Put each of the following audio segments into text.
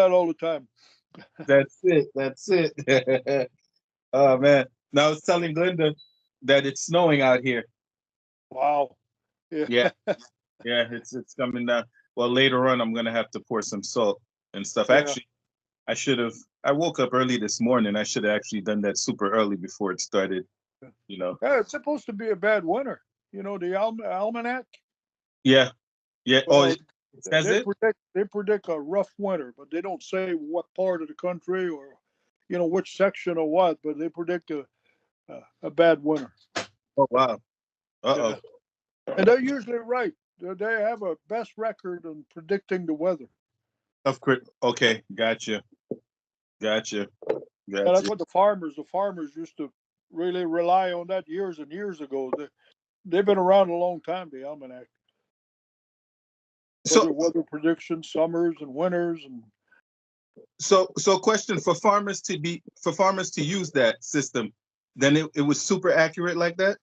that all the time. That's it. That's it. Oh man. Now I was telling Glenda that it's snowing out here. Wow. Yeah. Yeah. Yeah, it's coming down. Well, later on I'm gonna have to pour some salt and stuff. Yeah. Actually, I should have I woke up early this morning. I should have actually done that super early before it started, you know. Yeah, it's supposed to be a bad winter. The almanac. Yeah. Yeah. Oh, Well, it says it? they predict a rough winter, but they don't say what part of the country or which section or what. But they predict a bad winter. Oh wow. Uh-oh. Yeah, and they're usually right. They have a best record in predicting the weather. Of course. Okay, gotcha. Gotcha. And that's Gotcha. what the farmers used to really rely on that years and years ago. They've been around a long time. The almanac, So weather predictions, summers and winters, and so question for farmers to use that system, then it was super accurate like that?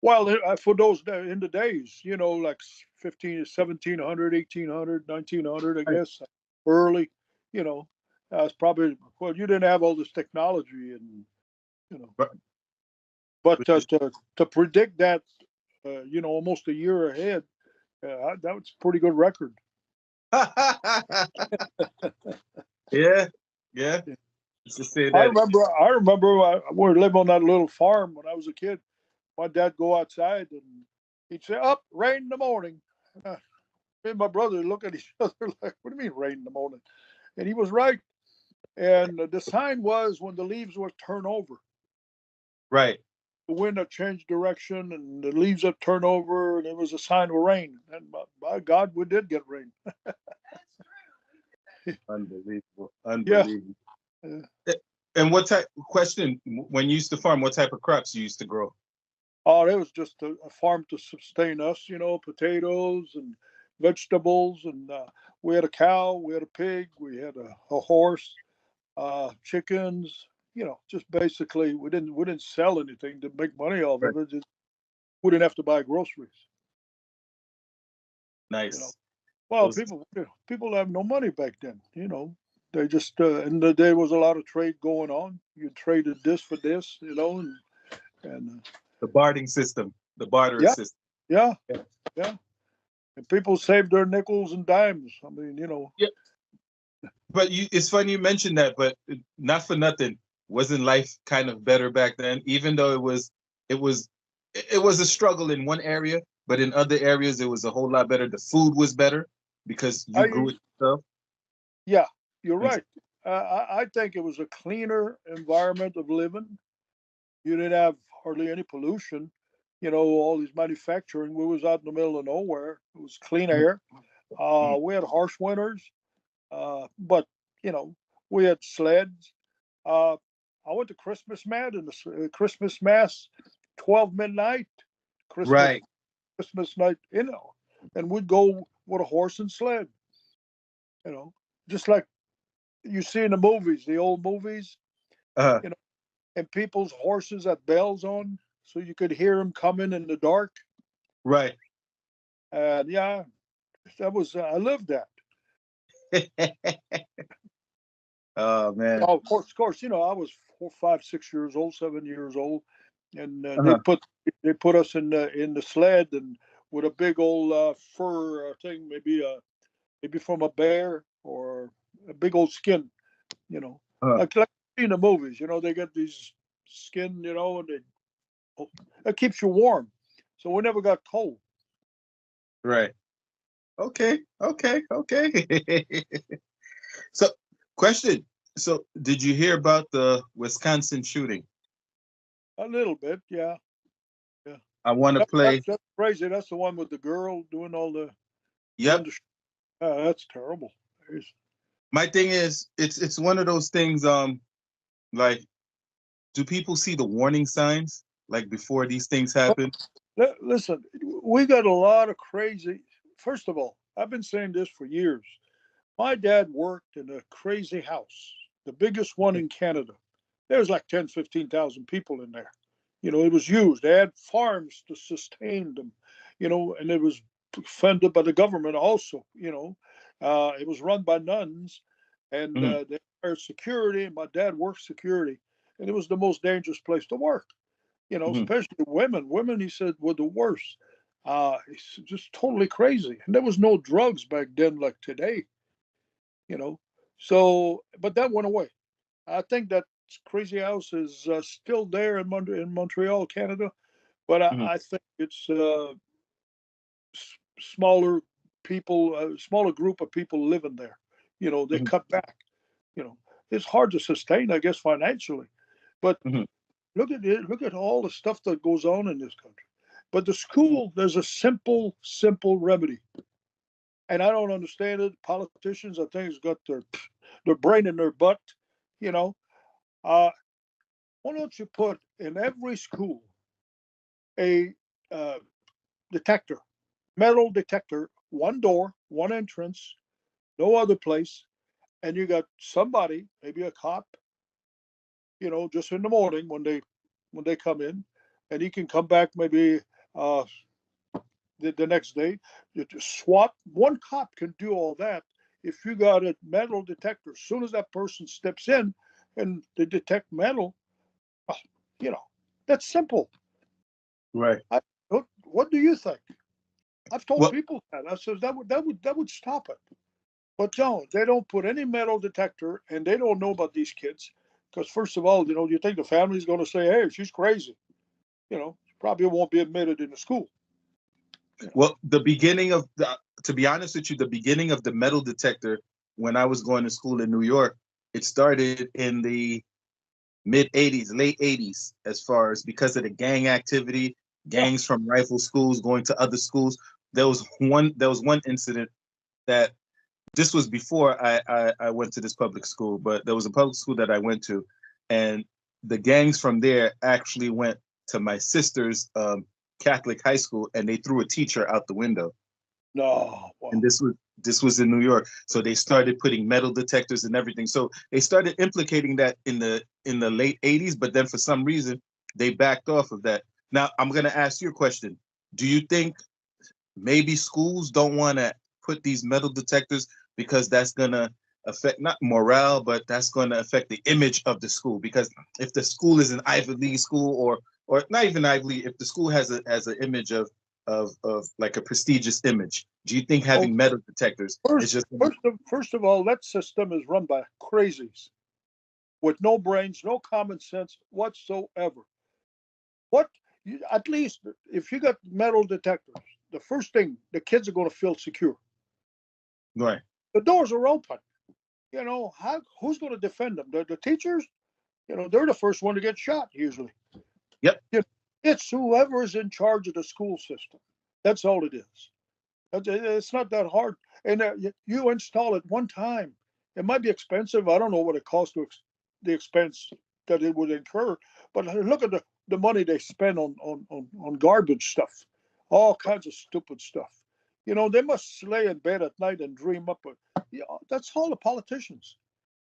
well, for those in the days, like 15, 1700, 1800, 1900, I Right. guess, early, you know, that's probably, well, you didn't have all this technology and, you know, Right. but Which is to predict that, almost a year ahead, that was a pretty good record. yeah, yeah. Just to say I that. remember, we were living on that little farm when I was a kid. My dad go outside and he'd say, "Up, rain in the morning." Uh, Me and my brother look at each other like, "What do you mean rain in the morning?" And he was right. And the sign was when the leaves would turn over. Right. The wind had changed direction and the leaves had turned over, and it was a sign of rain. And by God, we did get rain. Unbelievable. Yeah. Unbelievable. Uh, Eh, And what type question when you used to farm, what type of crops you used to grow? Oh, it was just a farm to sustain us, potatoes and vegetables. And we had a cow, we had a pig, we had a horse, chickens. Just basically we didn't sell anything to make money off Right. of it. Just, we didn't have to buy groceries. You know, Nice. well, Those people have no money back then. They just and there was a lot of trade going on. You traded this for this, and the bartering system, the barter yeah, system. yeah, Yeah. yeah. And people saved their nickels and dimes. I mean, Yeah. But it's funny you mentioned that, but not for nothing. Wasn't life kind of better back then? Even though it was, it was a struggle in one area, but in other areas it was a whole lot better. The food was better because you grew I it yourself. yeah, you're And right. I think it was a cleaner environment of living. You didn't have hardly any pollution. All these manufacturing. We was out in the middle of nowhere. It was clean air. We had harsh winters, but you know, we had sleds. Uh, I went to Christmas mass, 12 midnight, Christmas right. Christmas night, and we'd go with a horse and sled. You know, just like you see in the movies, the old movies. Uh, You know, and people's horses had bells on, so you could hear them coming in the dark. right. And yeah, that was I lived that. Oh man. Oh, of course, I was 4, 5, 6 years old, 7 years old, and they Uh-huh. put us in the sled and with a big old fur thing, maybe from a bear or a big old skin, Uh-huh. like in the movies. They get these skin, and it keeps you warm, so we never got cold. Right. Okay. Okay. Okay. So, question. So, did you hear about the Wisconsin shooting? A little bit, yeah, yeah. I want to play. That's crazy. That's the one with the girl doing all the doing Yep. the. That's terrible. My thing is, it's one of those things. Like, do people see the warning signs like before these things happen? Listen, we got a lot of crazy. First of all, I've been saying this for years. My dad worked in a crazy house, the biggest one in Canada. There was like 10, 15,000 people in there. It was used. They had farms to sustain them, and it was funded by the government also. It was run by nuns, and Mm-hmm. they hired security. And my dad worked security, and it was the most dangerous place to work. Mm-hmm. Especially women. Women, he said, were the worst. It's just totally crazy. And there was no drugs back then like today. You know, so but that went away. I think that crazy house is still there in Montreal, Canada, but Mm-hmm. I think it's smaller people, a smaller group of people living there. They Mm-hmm. cut back. You know, it's hard to sustain, I guess, financially. But Mm-hmm. look at it. Look at all the stuff that goes on in this country. But the school, there's a simple remedy, and I don't understand it. Politicians, I think, has got their brain in their butt. You know, uh, why don't you put in every school a uh, detector, metal detector, one door, one entrance, no other place, and you got somebody, maybe a cop, just in the morning when they come in, and he can come back maybe uh, the next day. You just swap. One cop can do all that. If you got a metal detector, as soon as that person steps in and they detect metal, oh, you know, that's simple. Right. What do you think? I've told Well, people that. I said that would stop it. But no, they don't put any metal detector, and they don't know about these kids. Because first of all, you think the family's going to say, "Hey, she's crazy." Probably won't be admitted into school. well, to be honest with you, the beginning of the metal detector when I was going to school in New York, it started in the mid 80s, late 80s, as far as because of the gang activity, Yeah. gangs from rifle schools going to other schools. There was one incident that this was before I went to this public school, but there was a public school that I went to, and the gangs from there actually went to my sister's Catholic high school, and they threw a teacher out the window. No. And Well, this was in New York, so they started putting metal detectors and everything. So they started implicating that in the late 80s, but then for some reason they backed off of that. Now I'm going to ask you a question. Do you think maybe schools don't want to put these metal detectors because that's going to affect not morale, but that's going to affect the image of the school? Because if the school is an Ivy League school, or not even Ivy League, if the school has an image of like a prestigious image, do you think well, having metal detectors is first, just gonna, first of all, that system is run by crazies with no brains, no common sense whatsoever. What? At least if you got metal detectors, the first thing the kids are going to feel secure. right? The doors are open. Who's going to defend them? The teachers. They're the first one to get shot usually. Yep. It's whoever is in charge of the school system. That's all it is. It's not that hard. And you install it one time. It might be expensive. I don't know what it costs the expense that it would incur. But look at the money they spend on garbage stuff, all kinds of stupid stuff. They must lay in bed at night and dream up. That's all the politicians.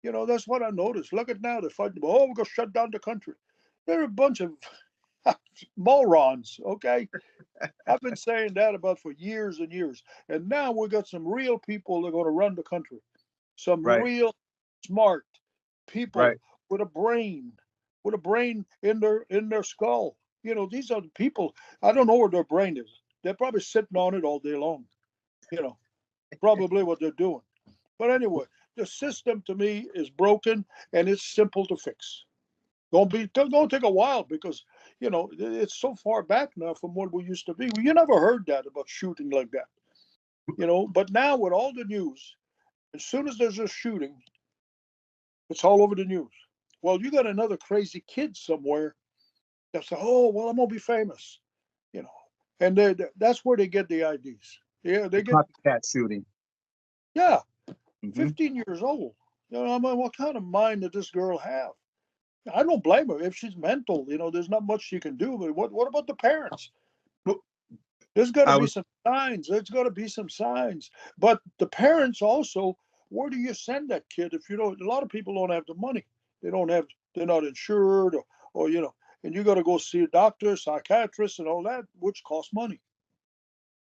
That's what I noticed. Look at now, they're fighting. Oh, we're going to shut down the country. They're a bunch of morons, okay? I've been saying that about for years and years. And now we got some real people that are going to run the country. Some Right. real smart Right. people with a brain in their skull. These are the people. I don't know where their brain is. They're probably sitting on it all day long. You know, probably what they're doing. But anyway, the system to me is broken and it's simple to fix. Don't take a while because it's so far back now from what we used to be. You never heard that about shooting like that. But now with all the news, as soon as there's a shooting, it's all over the news. Well, you got another crazy kid somewhere that say, "Oh, well, I'm gonna be famous," you know, and that's where they get the IDs. Yeah, The they get copycat shooting. yeah, Hmm. 15 years old. I mean, what kind of mind did this girl have? I don't blame her if she's mental. There's not much she can do. But what about the parents? There's got to I be was some signs. There's got to be some signs. But the parents also, where do you send that kid if you don't? A lot of people don't have the money. They don't have. They're not insured, or and you got to go see a doctor, psychiatrist, and all that, which costs money.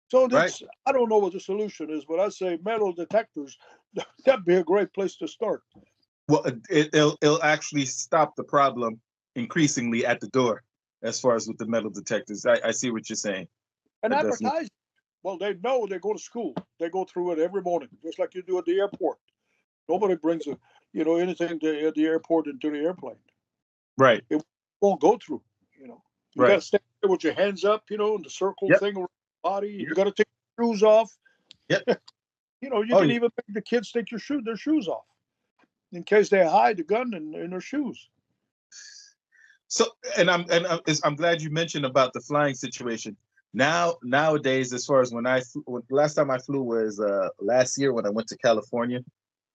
So right. I don't know what the solution is, but I say metal detectors. That'd be a great place to start. Well, it'll actually stop the problem increasingly at the door as far as with the metal detectors. I see what you're saying. And I definitely. advertise. Well, they know they go to school. They go through it every morning, just like you do at the airport. Nobody brings anything at the airport into the airplane. Right. It won't go through. You Right. got to stay there with your hands up, in the circle Yep. thing around the body. Yep. You got to take your shoes off. Yep. You Oh, can yeah. even make the kids take their shoes off in case they hide the gun in their shoes. So, I'm glad you mentioned about the flying situation. Nowadays, as far as when last time I flew was last year when I went to California,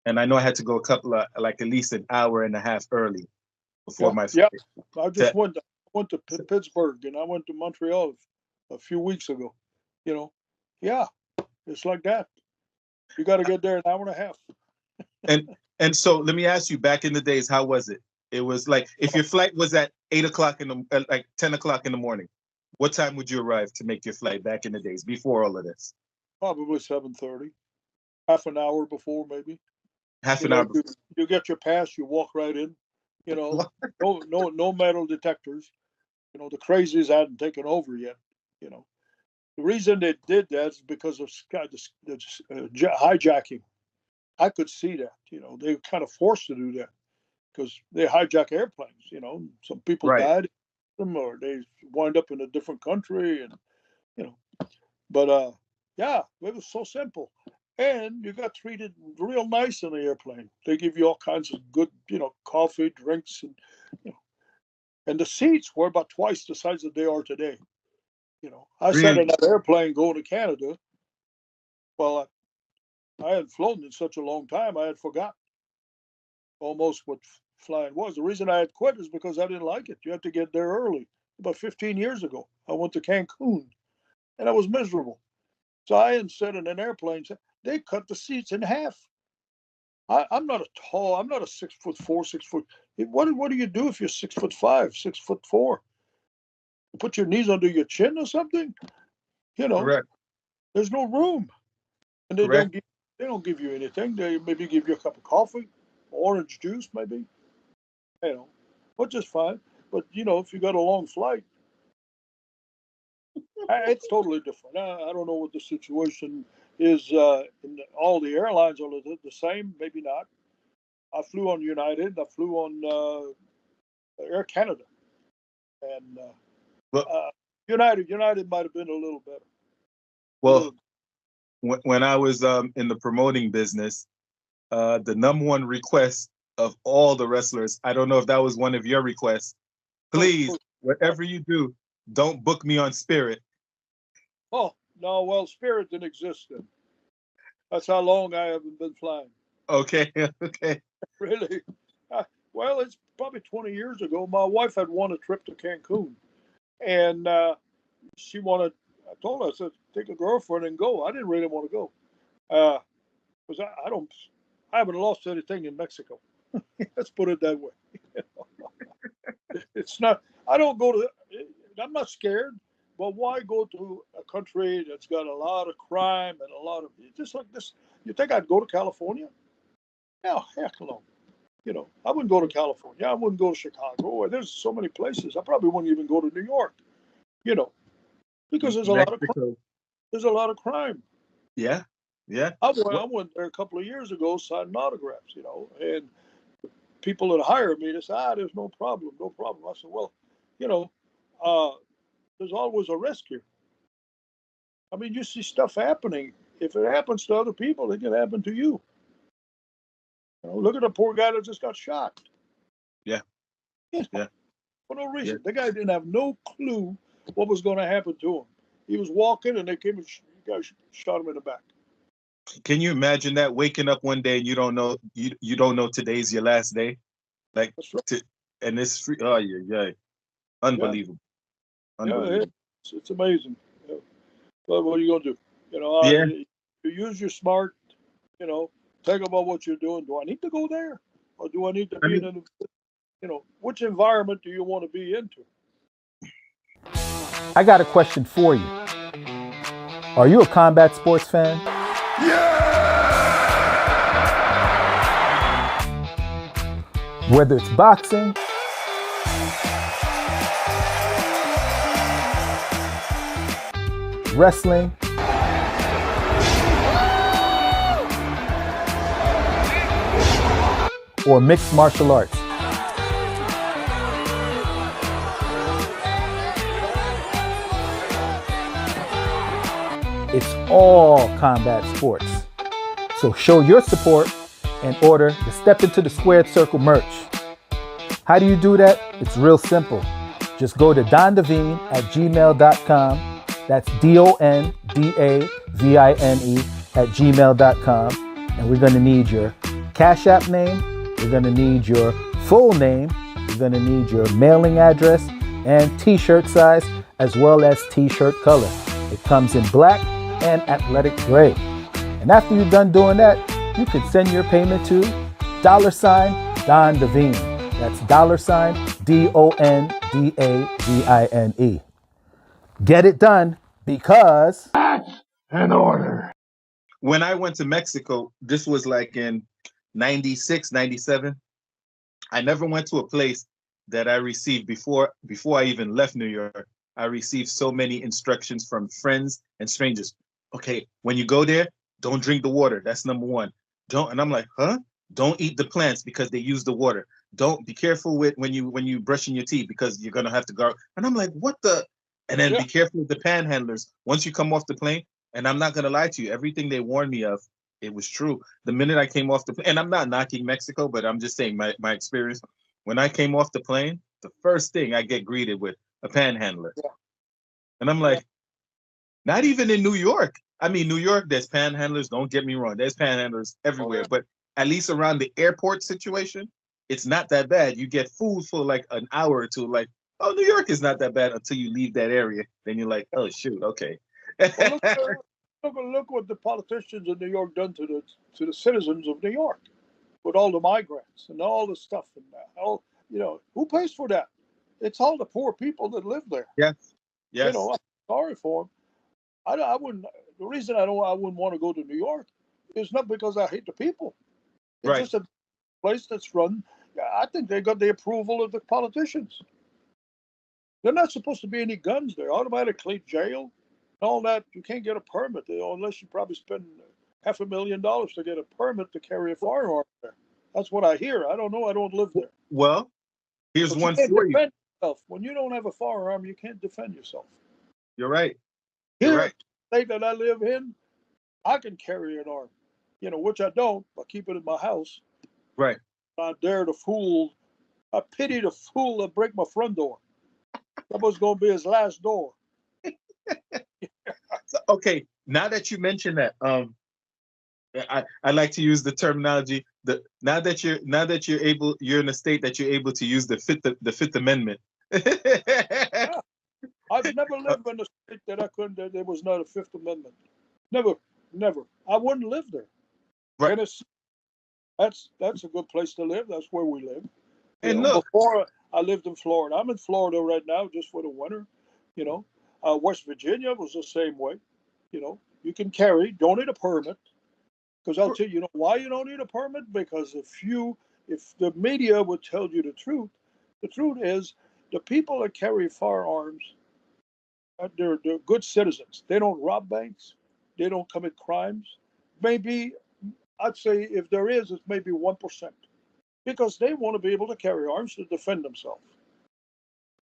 and I know I had to go a couple of at least an hour and a half early before my flight. Yeah, I just went to Pittsburgh and I went to Montreal a few weeks ago. Yeah, it's like that. You got to get there an hour and a half. And so let me ask you, back in the days, how was it? It was like if your flight was at 8 o'clock like 10 o'clock in the morning, what time would you arrive to make your flight back in the days before all of this? Probably 7:30, half an hour before maybe. Half an hour before. You get your pass, you walk right in. No metal detectors. The crazies hadn't taken over yet. The reason they did that is because of hijacking. I could see that. They were kind of forced to do that because they hijack airplanes. Some people Right. died from them, or they wind up in a different country, and But yeah, it was so simple, and you got treated real nice in the airplane. They give you all kinds of good, coffee, drinks, and the seats were about twice the size that they are today. I sat in that airplane going to Canada. Well, I hadn't flown in such a long time, I had forgotten almost what flying was. The reason I had quit is because I didn't like it. You had to get there early. About 15 years ago, I went to Cancun, and I was miserable. So I hadn't sat in an airplane. They cut the seats in half. I'm not a 6'4", 6 foot. What do you do if you're 6'5", 6'4"? You put your knees under your chin or something? Correct. There's no room, and they don't give you anything. They maybe give you a cup of coffee, orange juice, maybe. Which is fine. But if you got a long flight, it's totally different. I don't know what the situation is in all the airlines. Are the same? Maybe not. I flew on United. I flew on Air Canada, and United might have been a little better. Well, when I was in the promoting business, the number one request of all the wrestlers, I don't know if that was one of your requests. Please, whatever you do, don't book me on Spirit. Oh, no, well, Spirit didn't exist then. That's how long I haven't been flying. Okay. Really? Well, it's probably 20 years ago. My wife had won a trip to Cancun, and she wanted, I told her, I said, take a girlfriend and go. I didn't really want to go. Because I haven't lost anything in Mexico. Let's put it that way. It's not, I'm not scared. But why go to a country that's got a lot of crime and a lot of, just like this? You think I'd go to California? No, heck no. I wouldn't go to California. I wouldn't go to Chicago. There's so many places. I probably wouldn't even go to New York. Because there's a lot of crime. There's a lot of crime. Yeah. I went there a couple of years ago signing autographs. And people that hire me, they say, there's no problem. I said, well, there's always a risk here. I mean, you see stuff happening. If it happens to other people, it can happen to you. Look at the poor guy that just got shot. Yeah. For no reason. Yeah. The guy didn't have no clue what was going to happen to him. He was walking, and they came and shot him in the back. Can you imagine that, waking up one day and you don't know you don't know today's your last day, like, right. And it's free. Oh yeah, unbelievable. Yeah, it's amazing. Yeah. But what are you gonna do? You use your smart. Think about what you're doing. Do I need to go there, or do I need to be in which environment do you want to be into? I got a question for you. Are you a combat sports fan? Yeah! Whether it's boxing, wrestling, or mixed martial arts. It's all combat sports. So show your support and order the Step Into the Squared Circle merch. How do you do that? It's real simple. Just go to dondavine@gmail.com. That's DONDAVINE@gmail.com. And we're going to need your Cash App name. We're going to need your full name. We're going to need your mailing address and t-shirt size, as well as t-shirt color. It comes in black and athletic gray. And after you're done doing that, you can send your payment to $Don Devine. That's $DONDAVINE. Get it done, because that's an order. When I went to Mexico, this was like in 96, 97. I never went to a place that I received before I even left New York. I received so many instructions from friends and strangers. Okay, when you go there, don't drink the water. That's number one. And I'm like, huh? Don't eat the plants because they use the water. Don't be careful with when you brushing your teeth because you're gonna have to go. And I'm like, what the? And then be careful with the panhandlers. Once you come off the plane, and I'm not gonna lie to you, everything they warned me of, it was true. The minute I came off the plane, and I'm not knocking Mexico, but I'm just saying my experience. When I came off the plane, the first thing I get greeted with a panhandler. Yeah. And I'm like, not even in New York. I mean, New York, there's panhandlers. Don't get me wrong. There's panhandlers everywhere. But at least around the airport situation, it's not that bad. You get food for like an hour or two. Like, oh, New York is not that bad until you leave that area. Then you're like, oh, shoot, okay. Well, look what the politicians in New York done to the citizens of New York with all the migrants and all the stuff. And all, who pays for that? It's all the poor people that live there. Yes. I'm sorry for them. I wouldn't. The reason I wouldn't want to go to New York is not because I hate the people. It's just a place that's run. I think they got the approval of the politicians. They're not supposed to be any guns there. Automatically jail, all that. You can't get a permit unless you probably spend $500,000 to get a permit to carry a firearm there. That's what I hear. I don't know. I don't live there. Well, here's one for you. When you don't have a firearm, you can't defend yourself. You're right. Here, the state that I live in, I can carry an arm, which I don't, but keep it in my house. Right. I pity the fool that break my front door. That was going to be his last door. Okay, now that you mention that, I like to use the terminology. Now that you're in a state that you're able to use the Fifth Amendment. I've never lived in a state that I couldn't. That there was not a Fifth Amendment. Never. I wouldn't live there. Right. Tennessee, that's a good place to live. That's where we live. And look, before I lived in Florida. I'm in Florida right now, just for the winter. West Virginia was the same way. You can carry. Don't need a permit. Because I'll tell you, why you don't need a permit? Because if the media would tell you the truth is the people that carry firearms, they're good citizens. They don't rob banks. They don't commit crimes. Maybe, I'd say if there is, it's maybe 1%. Because they want to be able to carry arms to defend themselves.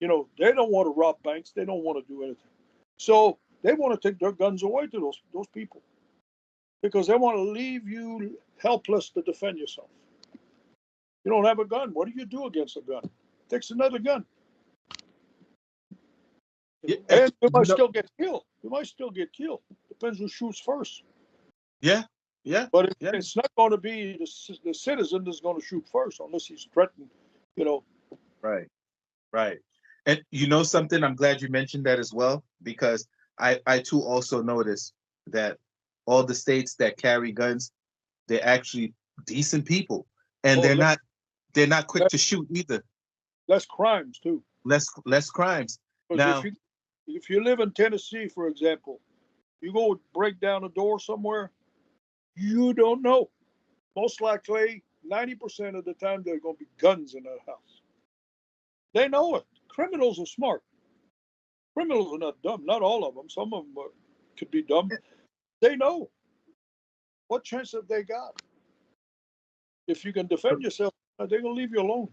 They don't want to rob banks. They don't want to do anything. So they want to take their guns away to those people. Because they want to leave you helpless to defend yourself. You don't have a gun. What do you do against a gun? It takes another gun. And you might still get killed. Depends who shoots first. Yeah. But it's not going to be the citizen that's going to shoot first unless he's threatened, Right. And something, I'm glad you mentioned that as well, because I too also noticed that all the states that carry guns, they're actually decent people. And they're not quick to shoot either. Less crimes too. Less crimes. Now, if you live in Tennessee, for example, you go break down a door somewhere, you don't know. Most likely, 90% of the time there are going to be guns in that house. They know it. Criminals are smart. Criminals are not dumb. Not all of them. Some of them could be dumb. They know. What chance have they got? If you can defend yourself, they're going to leave you alone.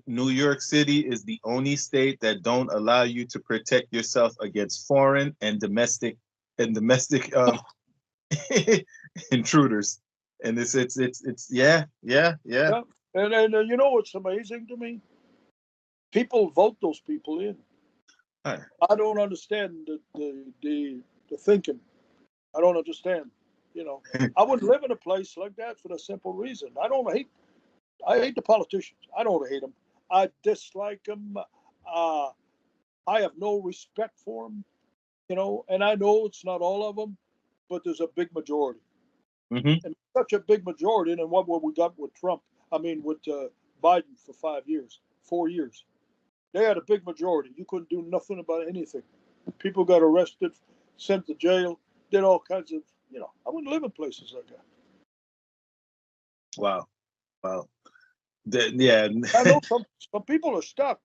New York City is the only state that don't allow you to protect yourself against foreign and domestic intruders. And it's yeah. And you know what's amazing to me? People vote those people in. Right. I don't understand the thinking. I don't understand. I wouldn't live in a place like that for the simple reason. I hate the politicians. I don't hate them. I dislike them. I have no respect for them. And I know it's not all of them, but there's a big majority. Mm-hmm. And such a big majority, and what we got with Trump, with Biden for 4 years. They had a big majority. You couldn't do nothing about anything. People got arrested, sent to jail, did all kinds of, I wouldn't live in places like that. Wow. Yeah. I know some people are stuck,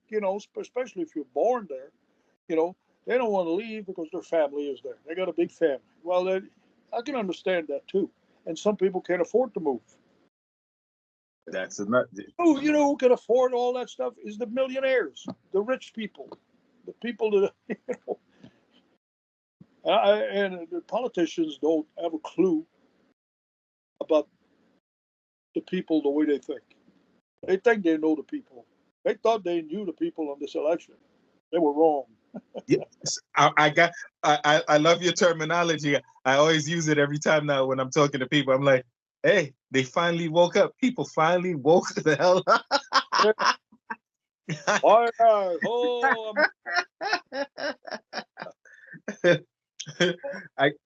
especially if you're born there. They don't want to leave because their family is there. They got a big family. Well, I can understand that too. And some people can't afford to move. That's enough. Who can afford all that stuff is the millionaires, the rich people, the people that, and the politicians don't have a clue about the people the way they think. They think they know the people. They thought they knew the people on this election. They were wrong. Yes, I love your terminology. I always use it every time now when I'm talking to people. I'm like, hey, they finally woke up. People finally woke the hell up.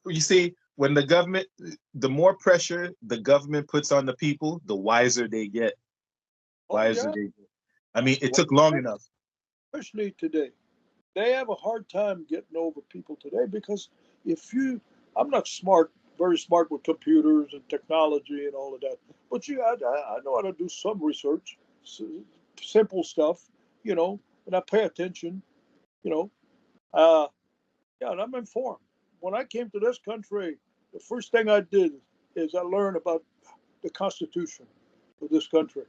You see, when the more pressure the government puts on the people, the wiser they get. It took long enough. Especially today. They have a hard time getting over people today because I'm not very smart with computers and technology and all of that, but I know how to do some research, simple stuff, and I pay attention, and I'm informed. When I came to this country, the first thing I did is I learned about the Constitution of this country,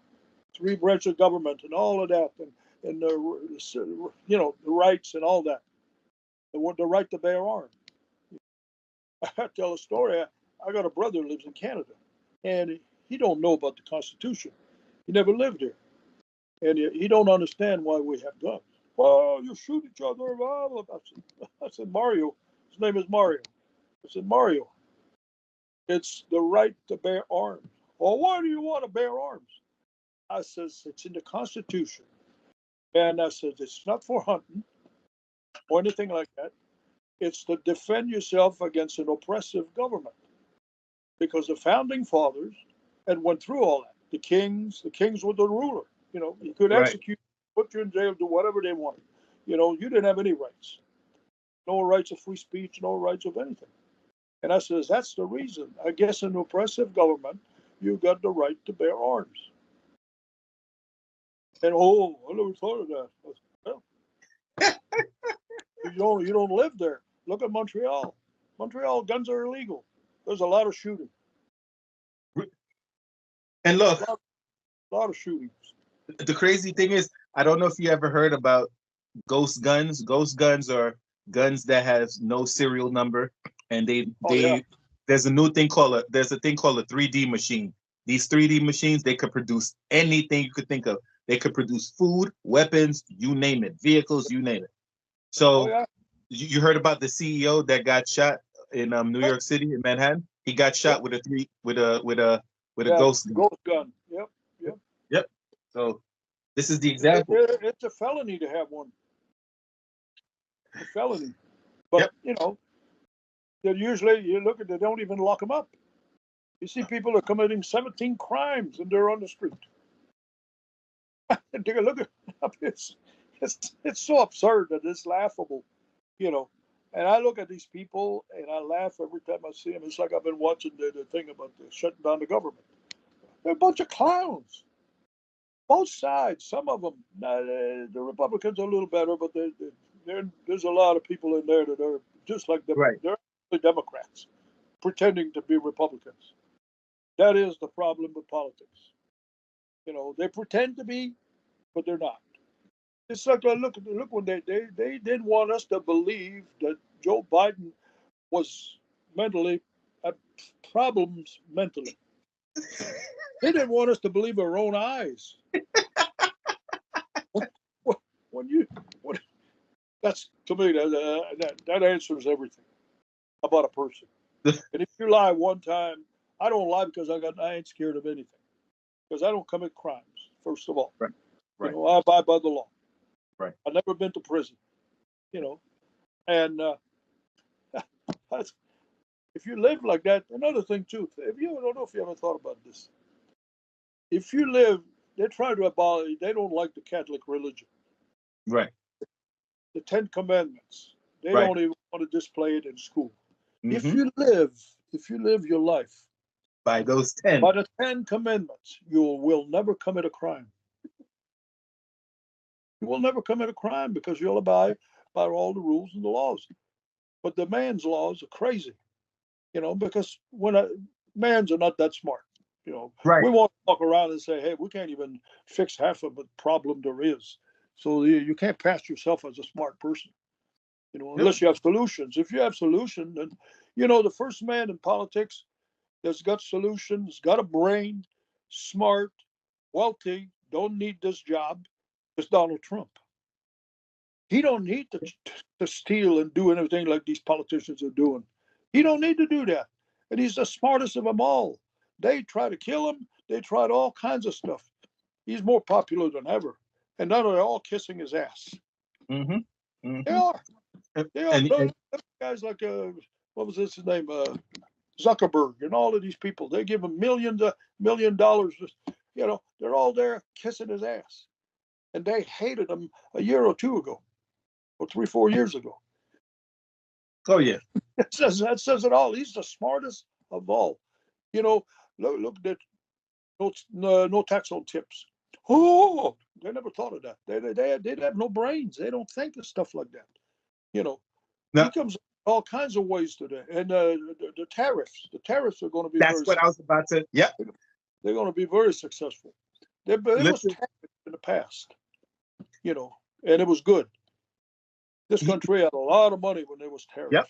3 branches of government and all of that, and the rights and all that. The right to bear arms. I tell a story. I got a brother who lives in Canada, and he don't know about the Constitution. He never lived here, and he don't understand why we have guns. Well, you shoot each other. I said, Mario. His name is Mario. I said, Mario, it's the right to bear arms. Well, why do you want to bear arms? I says, it's in the Constitution. And I said, it's not for hunting or anything like that. It's to defend yourself against an oppressive government. Because the founding fathers had went through all that. The kings were the ruler. You could execute, put you in jail, do whatever they wanted. You didn't have any rights. No rights of free speech, no rights of anything. And I says, that's the reason. I guess in an oppressive government, you got the right to bear arms. And I never thought of that. Said, well, you don't live there. Look at Montreal. Montreal, guns are illegal. There's a lot of shooting. And look, a lot of shootings. The crazy thing is, I don't know if you ever heard about ghost guns. Ghost guns are guns that have no serial number, and there's a thing called a 3D machine. These 3D machines, they could produce anything you could think of. They could produce food, weapons, you name it, vehicles, you name it. So you heard about the CEO that got shot in New York City, in Manhattan? He got shot with a ghost gun. Ghost gun. Yep. So this is the example. It's a felony to have one. A felony. But usually they don't even lock them up. You see people are committing 17 crimes and they're on the street. Take a look at it. It's so absurd that it's laughable, And I look at these people and I laugh every time I see them. It's like I've been watching the thing about shutting down the government. They're a bunch of clowns. Both sides. Some of them, the Republicans are a little better, but there's a lot of people in there that are just like them. Right. They're the Democrats pretending to be Republicans. That is the problem with politics. They pretend to be, but they're not. It's like look when they didn't want us to believe that Joe Biden was mentally had problems mentally. They didn't want us to believe our own eyes. When that's to me that answers everything about a person. And if you lie one time, I don't lie because I ain't scared of anything. Because I don't commit crimes. First of all, right. I abide by the law. Right. I've never been to prison. And if you live like that, another thing too. I don't know if you ever thought about this. If you live, they try to abolish. They don't like the Catholic religion. Right. The 10 Commandments. They Right. don't even want to display it in school. Mm-hmm. If you live your life by those 10, by the 10 Commandments, you will never commit a crime. You will never commit a crime because you'll abide by all the rules and the laws. But the man's laws are crazy, because mans are not that smart. Right. We won't walk around and say, hey, we can't even fix half of the problem there is. So you can't pass yourself as a smart person, unless you have solutions. If you have solutions, then, the first man in politics that's got solutions, got a brain, smart, wealthy, don't need this job, is Donald Trump. He don't need to steal and do anything like these politicians are doing. He don't need to do that. And he's the smartest of them all. They try to kill him. They tried all kinds of stuff. He's more popular than ever. And now they're all kissing his ass. Mm-hmm. Mm-hmm. They are. They are. And Guys like, what was his name? Zuckerberg and all of these people. They give him $1 million. They're all there kissing his ass. And they hated him a year or two ago, or 3-4 years ago. Oh yeah, that says it all. He's the smartest of all. Look at no tax on tips. Oh, they never thought of that. They have no brains. They don't think of stuff like that. No. He comes all kinds of ways to that. And the tariffs. The tariffs are going to be. That's what I was about to. Yep. They're going to be very successful. It was tariffs in the past. And it was good. This country had a lot of money when there was tariffs. Yep.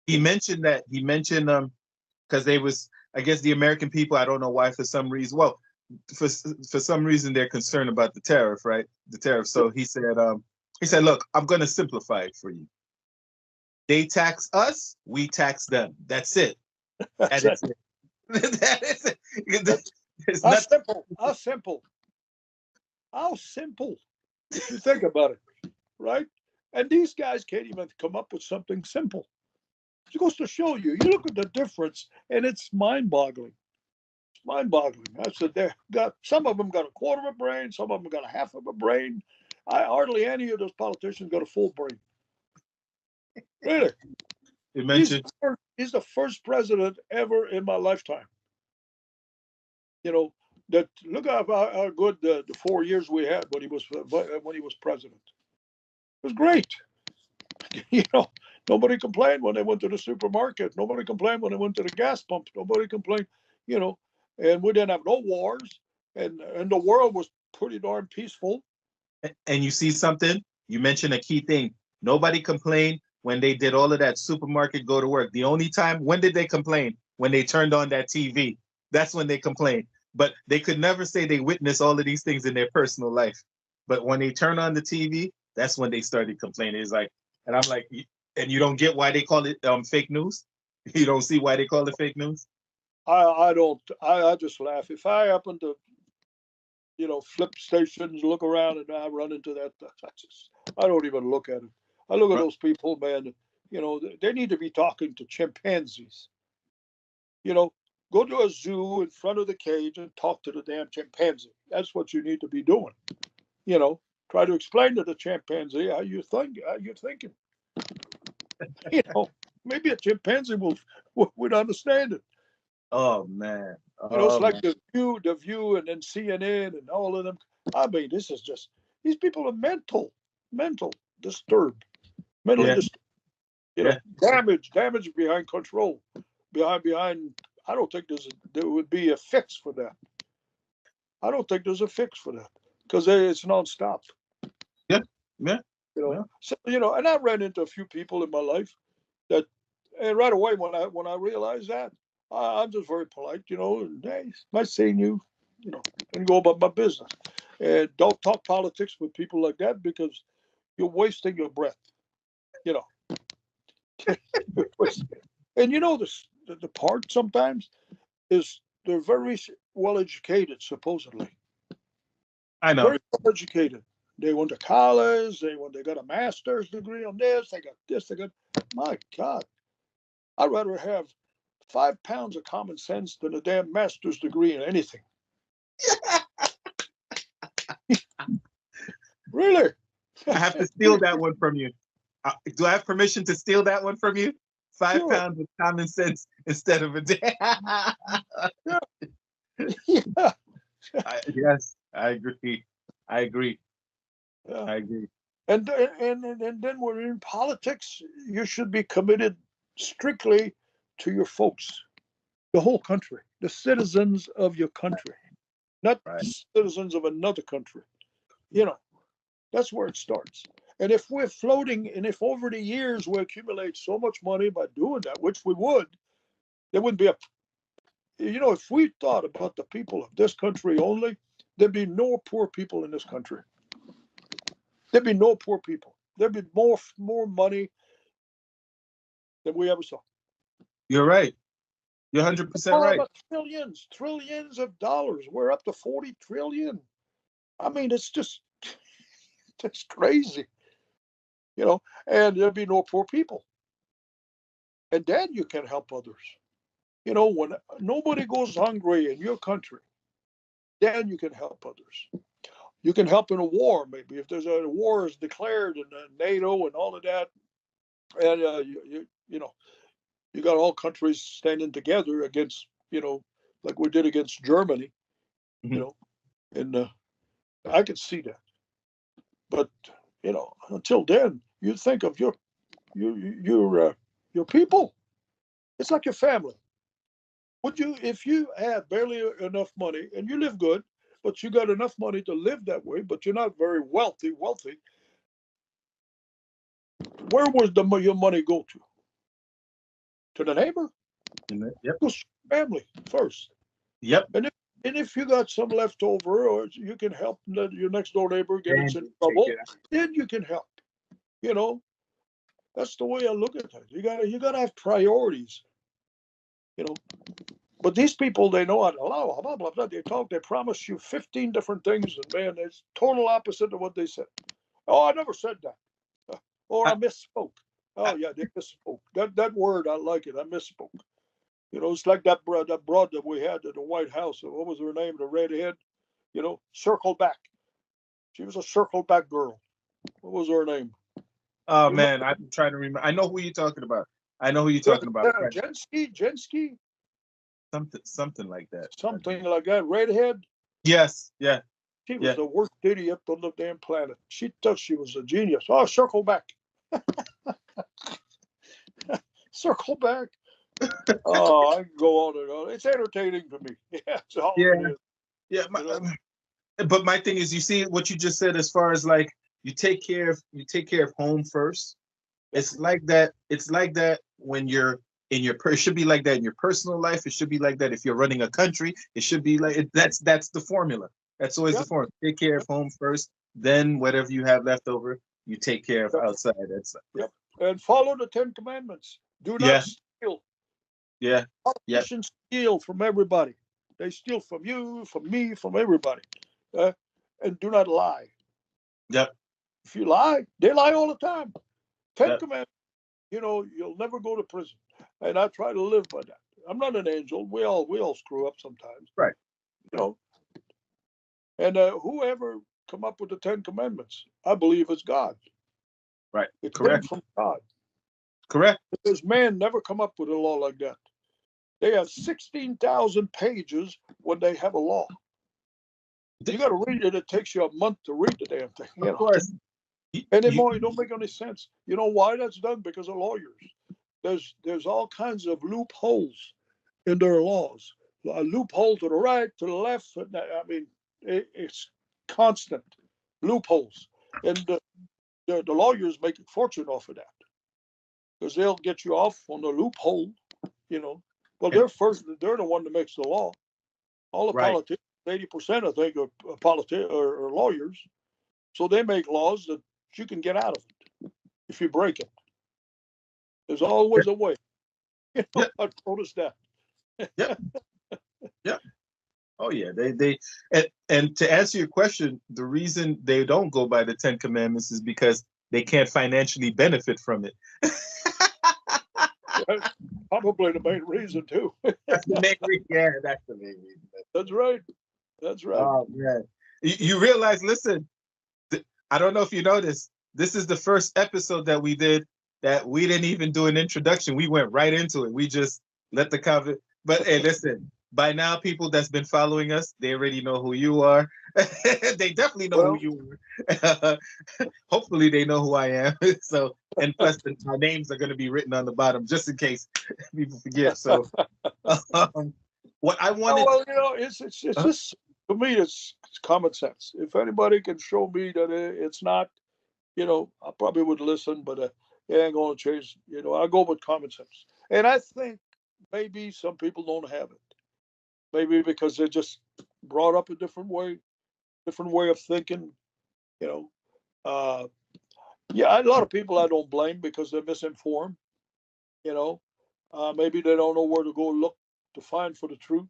He mentioned that. He mentioned because they was, I guess, the American people. I don't know why, for some reason. Well, for some reason they're concerned about the tariff, right? The tariff. So he said, look, I'm going to simplify it for you. They tax us, we tax them. That's it. That is it. That is it. How simple. If you think about it, right? And these guys can't even come up with something simple. It goes to show you. You look at the difference, and it's mind-boggling. It's mind-boggling. I said some of them got a quarter of a brain, some of them got a half of a brain. Hardly any of those politicians got a full brain. Really. You mentioned he's the first president ever in my lifetime. That look at how good the 4 years we had when he was president. It was great. Nobody complained when they went to the supermarket. Nobody complained when they went to the gas pump. Nobody complained, and we didn't have no wars, and the world was pretty darn peaceful. And you see something? You mentioned a key thing. Nobody complained when they did all of that supermarket go to work. The only time, when did they complain? When they turned on that TV. That's when they complained. But they could never say they witnessed all of these things in their personal life. But when they turn on the TV, that's when they started complaining. It's like, and I'm like, and you don't get why they call it fake news? You don't see why they call it fake news? I don't. I just laugh. If I happen to, flip stations, look around, and I run into that, I don't even look at it. I look at those people, man. They need to be talking to chimpanzees. Go to a zoo in front of the cage and talk to the damn chimpanzee. That's what you need to be doing. Try to explain to the chimpanzee how you're thinking. Maybe a chimpanzee would understand it. Oh man. You know, it's Oh like man. the View, and then CNN and all of them. I mean, this is just these people are mental disturbed, mentally Yeah. disturbed. You know, Yeah. damage behind control, behind. I don't think there would be a fix for that. I don't think there's a fix for that because it's nonstop. Yeah. Yeah. You know, Yeah. so and I ran into a few people in my life that, and right away when I realized that, I'm just very polite, and hey, nice seeing you, and go about my business, and don't talk politics with people like that because you're wasting your breath, you know. And the part sometimes is they're very well educated, supposedly. I know. Very well educated. They went to college. They got a master's degree on this. They got this. They got. My God, I'd rather have 5 pounds of common sense than a damn master's degree in anything. Really? I have to steal that one from you. Do I have permission to steal that one from you? Five Sure. pounds of common sense instead of a day. Yeah. Yeah. Yes, I agree. I agree. Yeah. I agree. And then when you're in politics, you should be committed strictly to your folks, the whole country, the citizens of your country, not Right. citizens of another country. You know, that's where it starts. And if we're floating, and if over the years we accumulate so much money by doing that, which we would, there wouldn't be if we thought about the people of this country only, there'd be no poor people in this country. There'd be no poor people. There'd be more money than we ever saw. You're right. You're 100% We're right. about trillions of dollars. We're up to 40 trillion. I mean, it's just crazy, and there'd be no poor people. And then you can help others. When nobody goes hungry in your country, then you can help others. You can help in a war, maybe if there's a war is declared in NATO and all of that, and you got all countries standing together against, like we did against Germany, Mhm. and I could see that. But until then, you think of your people. It's like your family. Would you, if you had barely enough money and you live good, but you got enough money to live that way, but you're not very wealthy, where would your money go to? To the neighbor? Yep. Goes to family first. Yep. And if you got some left over, or you can help your next door neighbor get And into take trouble, it out. then you can help. You know, that's the way I look at it. You gotta have priorities. You know, but these people, they know how to allow blah blah blah. They promise you 15 different things, and man, it's total opposite of what they said. Oh, I never said that. Or I I, misspoke. I, Oh yeah, they misspoke. That word, I like it. I misspoke. It's like that broad that we had at the White House. What was her name? The redhead. Circle back. She was a circle back girl. What was her name? oh You remember? man, I'm trying to remember. I know who you're talking about. I know who you're talking about. Jensky, Something like that. something like that. Redhead. Yes. Yeah. She was Yeah. the worst idiot on the damn planet. She thought she was a genius. Oh, circle back. Circle back. Oh, I can go on and on. It's entertaining to me. Yeah, that's all Yeah. it is. Yeah. You know? But my thing is, you see what you just said as far as like you take care of home first. It's like that. It's like that when you're in your. It should be like that in your personal life. It should be like that if you're running a country. It should be like it, that's the formula. That's always the Yep. formula. Take care of home first, then whatever you have left over, you take care of Yep. outside. That's Yep. And follow the 10 Commandments. Do not yeah, steal. yeah, yeah, Politicians steal from everybody. They steal from you, from me, from everybody. Uh, and do not lie. yep, If you lie, they lie all the time. 10 yep. Commandments. You'll never go to prison. And I try to live by that. I'm not an angel. We all screw up sometimes. Right. You know. And whoever come up with the 10 Commandments, I believe it's God. Right. It came Correct. from God. Correct. Because man never come up with a law like that. They have 16,000 pages when they have a law. You got to read it. It takes you a month to read the damn thing. Of course. And it don't make any sense. You know why that's done? Because of lawyers. There's all kinds of loopholes in their laws. A loophole to the right, to the left. I mean, it's constant loopholes. And the lawyers make a fortune off of that because they'll get you off on the loophole, you know. Well, they're the one that makes the law. All the politicians, 80%, I think, are lawyers. So they make laws that you can get out of it if you break it. There's always a way. You know, I've noticed that. Yep. Yep. Oh yeah, they and to answer your question, the reason they don't go by the 10 Commandments is because they can't financially benefit from it. That's probably the main reason too. That's the main reason. Yeah, that's the main reason. That's right. That's right. Oh man, you realize? Listen, I don't know if you noticed. This is the first episode that we did that we didn't even do an introduction. We went right into it. We just let the cover. But hey, listen. By now, people that's been following us, they already know who you are. They definitely know who you are. Hopefully, they know who I am. So, and plus, our names are going to be written on the bottom just in case people forget. So, what I wanted. Well, you know, it's just, to me, it's common sense. If anybody can show me that it's not, you know, I probably would listen, but it ain't going to change. You know, I go with common sense, and I think maybe some people don't have it. Maybe because they're just brought up a different way of thinking, you know. Yeah, a lot of people I don't blame because they're misinformed, you know. Maybe they don't know where to go look to find for the truth,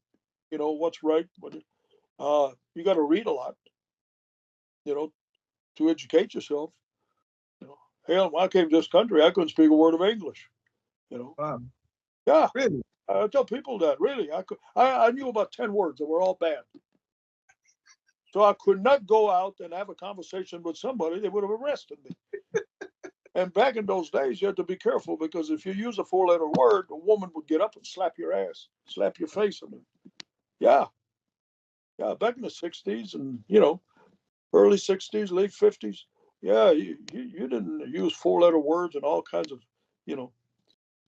you know, what's right. But you got to read a lot, you know, to educate yourself. You know, hell, when I came to this country, I couldn't speak a word of English, you know. Wow. Yeah. Really? I tell people that, really. I knew about 10 words that were all bad. So I could not go out and have a conversation with somebody. They would have arrested me. And back in those days, you had to be careful because if you use a 4-letter word, a woman would get up and slap your ass, slap your face. I mean, yeah. Yeah, back in the 60s and, you know, early 60s, late 50s. Yeah, you didn't use 4-letter words and all kinds of, you know.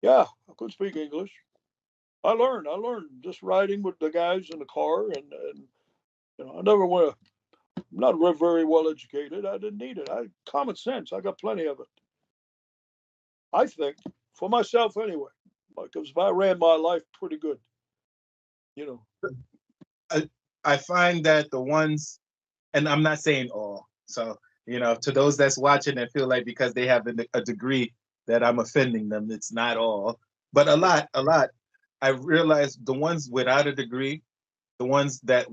Yeah, I couldn't speak English. I learned just riding with the guys in the car, and you know, I never went. I'm not very well educated. I didn't need it. Common sense. I got plenty of it. I think for myself anyway, because I ran my life pretty good. You know, I find that the ones, and I'm not saying all. So you know, to those that's watching and feel like because they have a degree that I'm offending them, it's not all, but a lot. I realize the ones without a degree, the ones that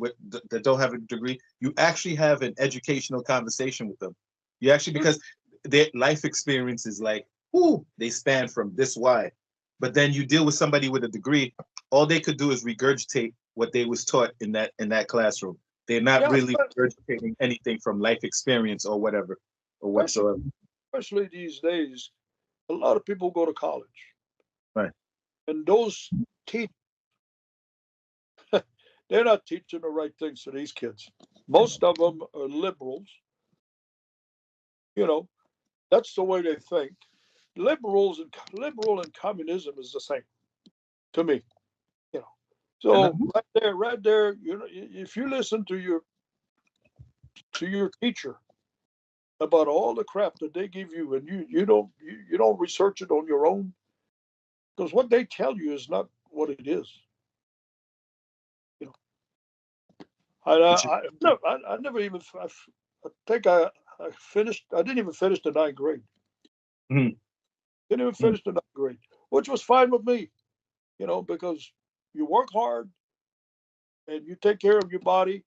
don't have a degree, you actually have an educational conversation with them. You actually, because their life experience is like, ooh, they span from this wide. But then you deal with somebody with a degree, all they could do is regurgitate what they was taught in that classroom. They're not really regurgitating anything from life experience or whatever or whatsoever. Especially these days, a lot of people go to college. Right. And those teachers, they're not teaching the right things to these kids. Most of them are liberals. You know, that's the way they think. Liberal and communism is the same to me. You know, so right there, you know, if you listen to your teacher about all the crap that they give you, and you don't research it on your own, because what they tell you is not what it is. You know, I never even. I think I finished. I didn't even finish the 9th grade. Mm-hmm. Didn't even finish the 9th grade, which was fine with me. You know, because you work hard and you take care of your body,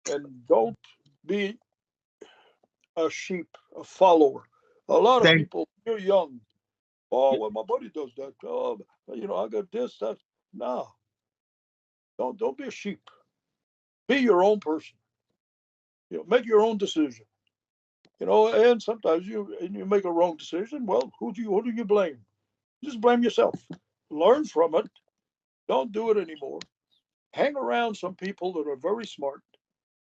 and don't be a sheep, a follower. A lot of people, you're young. Oh, well, my buddy does that. Oh, you know, I got this, that. No, don't be a sheep. Be your own person. You know, make your own decision. You know, and sometimes you make a wrong decision. Well, who do you blame? Just blame yourself. Learn from it. Don't do it anymore. Hang around some people that are very smart,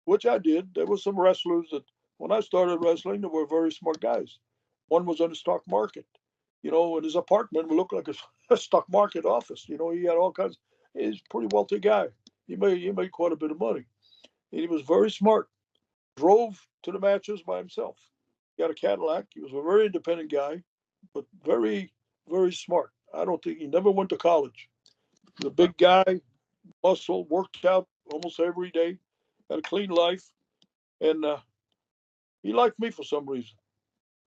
which I did. There were some wrestlers that, when I started wrestling, they were very smart guys. One was in the stock market, and his apartment would look like a stock market office. He had all kinds. He's a pretty wealthy guy. He made quite a bit of money. And he was very smart. Drove to the matches by himself. He had a Cadillac. He was a very independent guy, but very, very smart. I don't think he never went to college. The big guy, muscle, worked out almost every day, had a clean life, and he liked me for some reason.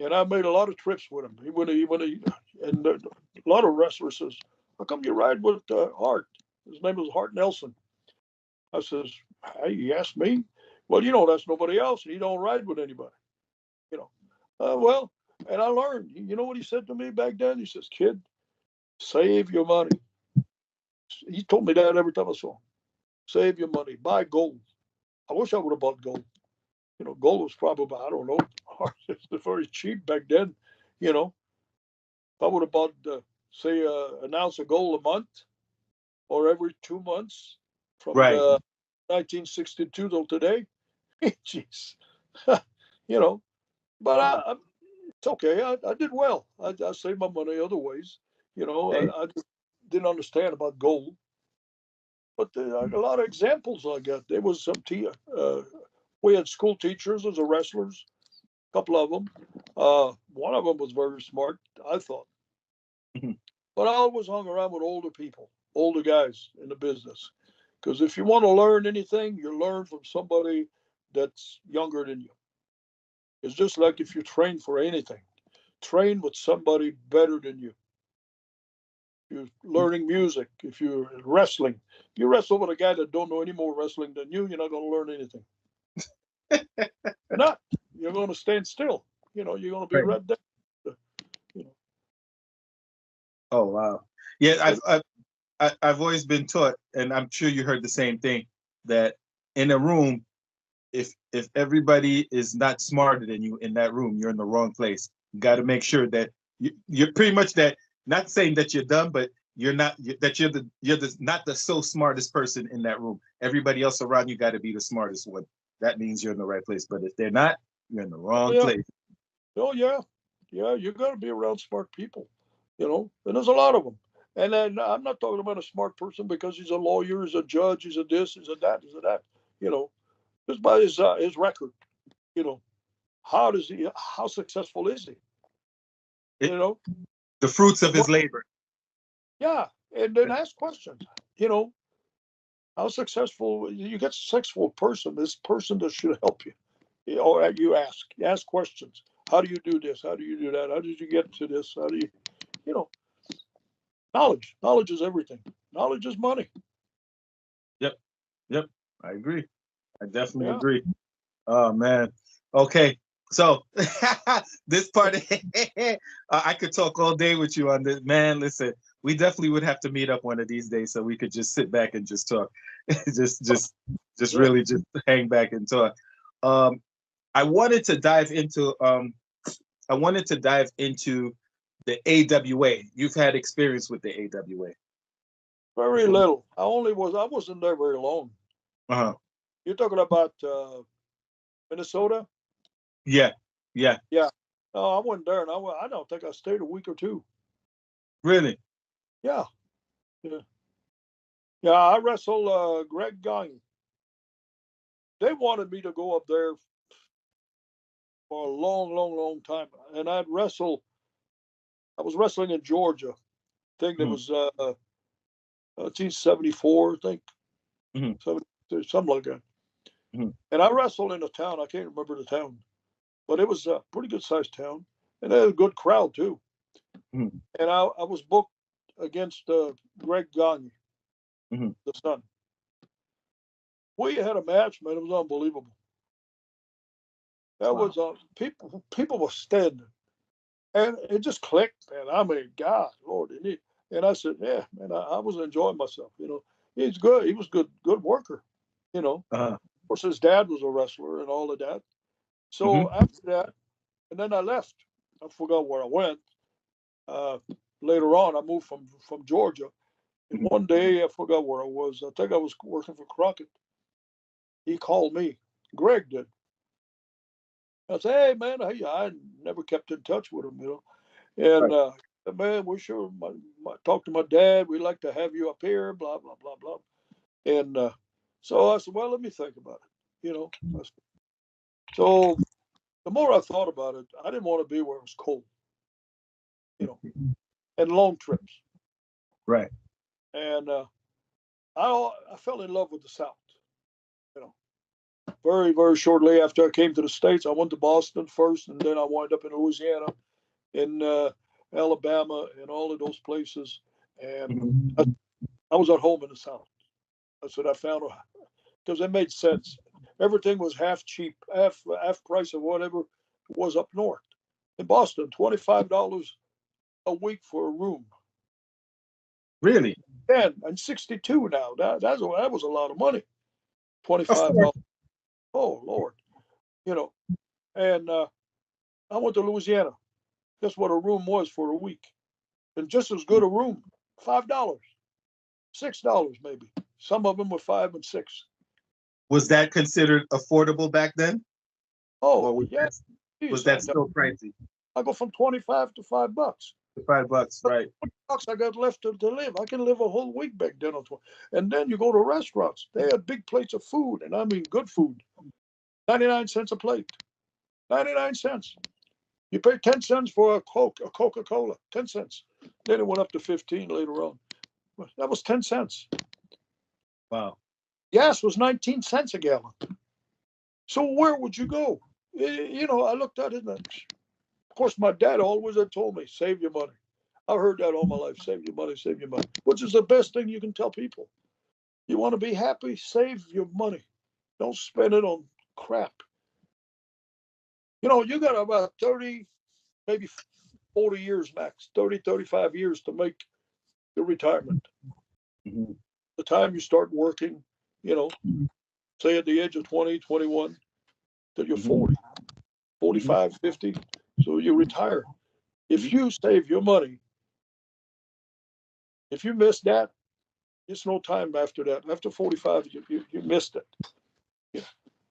And I made a lot of trips with him. And a lot of wrestlers says, "How come you ride with Hart?" His name was Hart Nelson. I says, "Hey, he asked me. Well, that's nobody else. He don't ride with anybody. You know, well, and I learned. You know what he said to me back then? He says, "Kid, save your money." He told me that every time I saw him. Save your money. Buy gold. I wish I would have bought gold. Gold was probably, I don't know, it's very cheap back then. If I would have bought, say, an ounce of gold a month or every 2 months from Right. 1962 till today, jeez, you know. But it's okay. I did well. I saved my money other ways. I just didn't understand about gold. But a lot of examples I got. There was we had school teachers as a wrestlers, a couple of them. One of them was very smart, I thought. Mhm. But I always hung around with older people, older guys in the business. Because if you want to learn anything, you learn from somebody that's younger than you. It's just like if you train for anything, train with somebody better than you. You're learning music, if you're wrestling, you wrestle with a guy that don't know any more wrestling than you, you're not going to learn anything. You're not. You're going to stand still. You're going to be Right. right there. You know. Oh wow. Yeah, I've always been taught, and I'm sure you heard the same thing, that in a room, if everybody is not smarter than you in that room, you're in the wrong place. You got to make sure that you're pretty much that. Not saying that you're dumb, but you're not that you're not the so smartest person in that room. Everybody else around you got to be the smartest one. That means you're in the right place. But if they're not, you're in the wrong Yeah. place. Oh yeah. Yeah. You got to be around smart people. And there's a lot of them. And then I'm not talking about a smart person because he's a lawyer, he's a judge, he's a this, he's a that, he's a that. You know, just by his record. You know, how successful is he? It, You know, the fruits of and his labor. yeah, and then ask questions. You know, how successful you get a successful person, this person that should help you. Or you ask questions. How do you do this? How do you do that? How did you get to this? How do you know, knowledge is everything. Knowledge is money. Yep, yep. I agree. I definitely Yeah. agree. Oh man. Okay. So this part, I could talk all day with you on this. Man, listen, we definitely would have to meet up one of these days so we could just sit back and just talk, just Yeah. really just hang back and talk. Um, I wanted to dive into the AWA. You've had experience with the AWA. Very little. I wasn't there very long. Uh-huh. You're talking about Minnesota? Yeah, yeah, Yeah. No, I wasn't there, and I don't think I stayed a week or two. really. Yeah. Yeah. Yeah. I wrestled Greg Gagne. They wanted me to go up there for a long, long, long time, and I'd wrestle. I was wrestling in Georgia. I think it Mhm, was 1974. I think mhm, something like that. mhm, And I wrestled in a town. I can't remember the town, but it was a pretty good sized town, and they had a good crowd too. mhm, And I was booked against Greg Gagne, mhm. the son. We had a match, man. It was unbelievable. That Wow. was people were standing, and it just clicked. And I mean, God, Lord, and I said, yeah, man, I was enjoying myself. He's good. He was good worker. Uh-huh. Of course, his dad was a wrestler and all of that. So Mhm, after that, and then I left. I forgot where I went. Uh, Later on, I moved from Georgia, And one day, I forgot where I was. I think I was working for Crockett. He called me. Greg did. I said, "Hey, man, I never kept in touch with him, And man, we sure talk to my dad. We'd like to have you up here. Blah blah blah blah." And so I said, "Well, let me think about it." So the more I thought about it, I didn't want to be where it was cold, and long trips. Right. And I fell in love with the South. Very, very shortly after I came to the States, I went to Boston first, and then I wound up in Louisiana, in Alabama, and all of those places. And I was at home in the South. That's what I found, because it made sense. Everything was half cheap, half price of whatever was up north. In Boston, $25 a week for a room. Really? And 62 now. That was a lot of money. $25. Oh Lord, And I went to Louisiana. Guess what a room was for a week? And just as good a room, $5, $6 maybe. Some of them were 5 and 6. Was that considered affordable back then? Oh, was yeah. Was that still pricey? I go from 25 to $5. $5, right? $20 I got left to live. I can live a whole week back then on 20. And then you go to restaurants. They had big plates of food, and I mean good food. 99 cents a plate. 99 cents. You pay 10 cents for a Coca-Cola. 10 cents. Then it went up to 15 later on. That was 10 cents. Wow. Gas was 19 cents a gallon. So where would you go? I looked at it, and of course, my dad always had told me, save your money. I've heard that all my life, save your money, which is the best thing you can tell people. You want to be happy, save your money. Don't spend it on crap. You got about 30, maybe 40 years max, 30, 35 years to make your retirement. Mm-hmm. The time you start working, say at the age of 20, 21, till you're 40, 45, 50, so you retire. If you save your money, if you miss that, it's no time after that. After 45, you missed it. Yeah.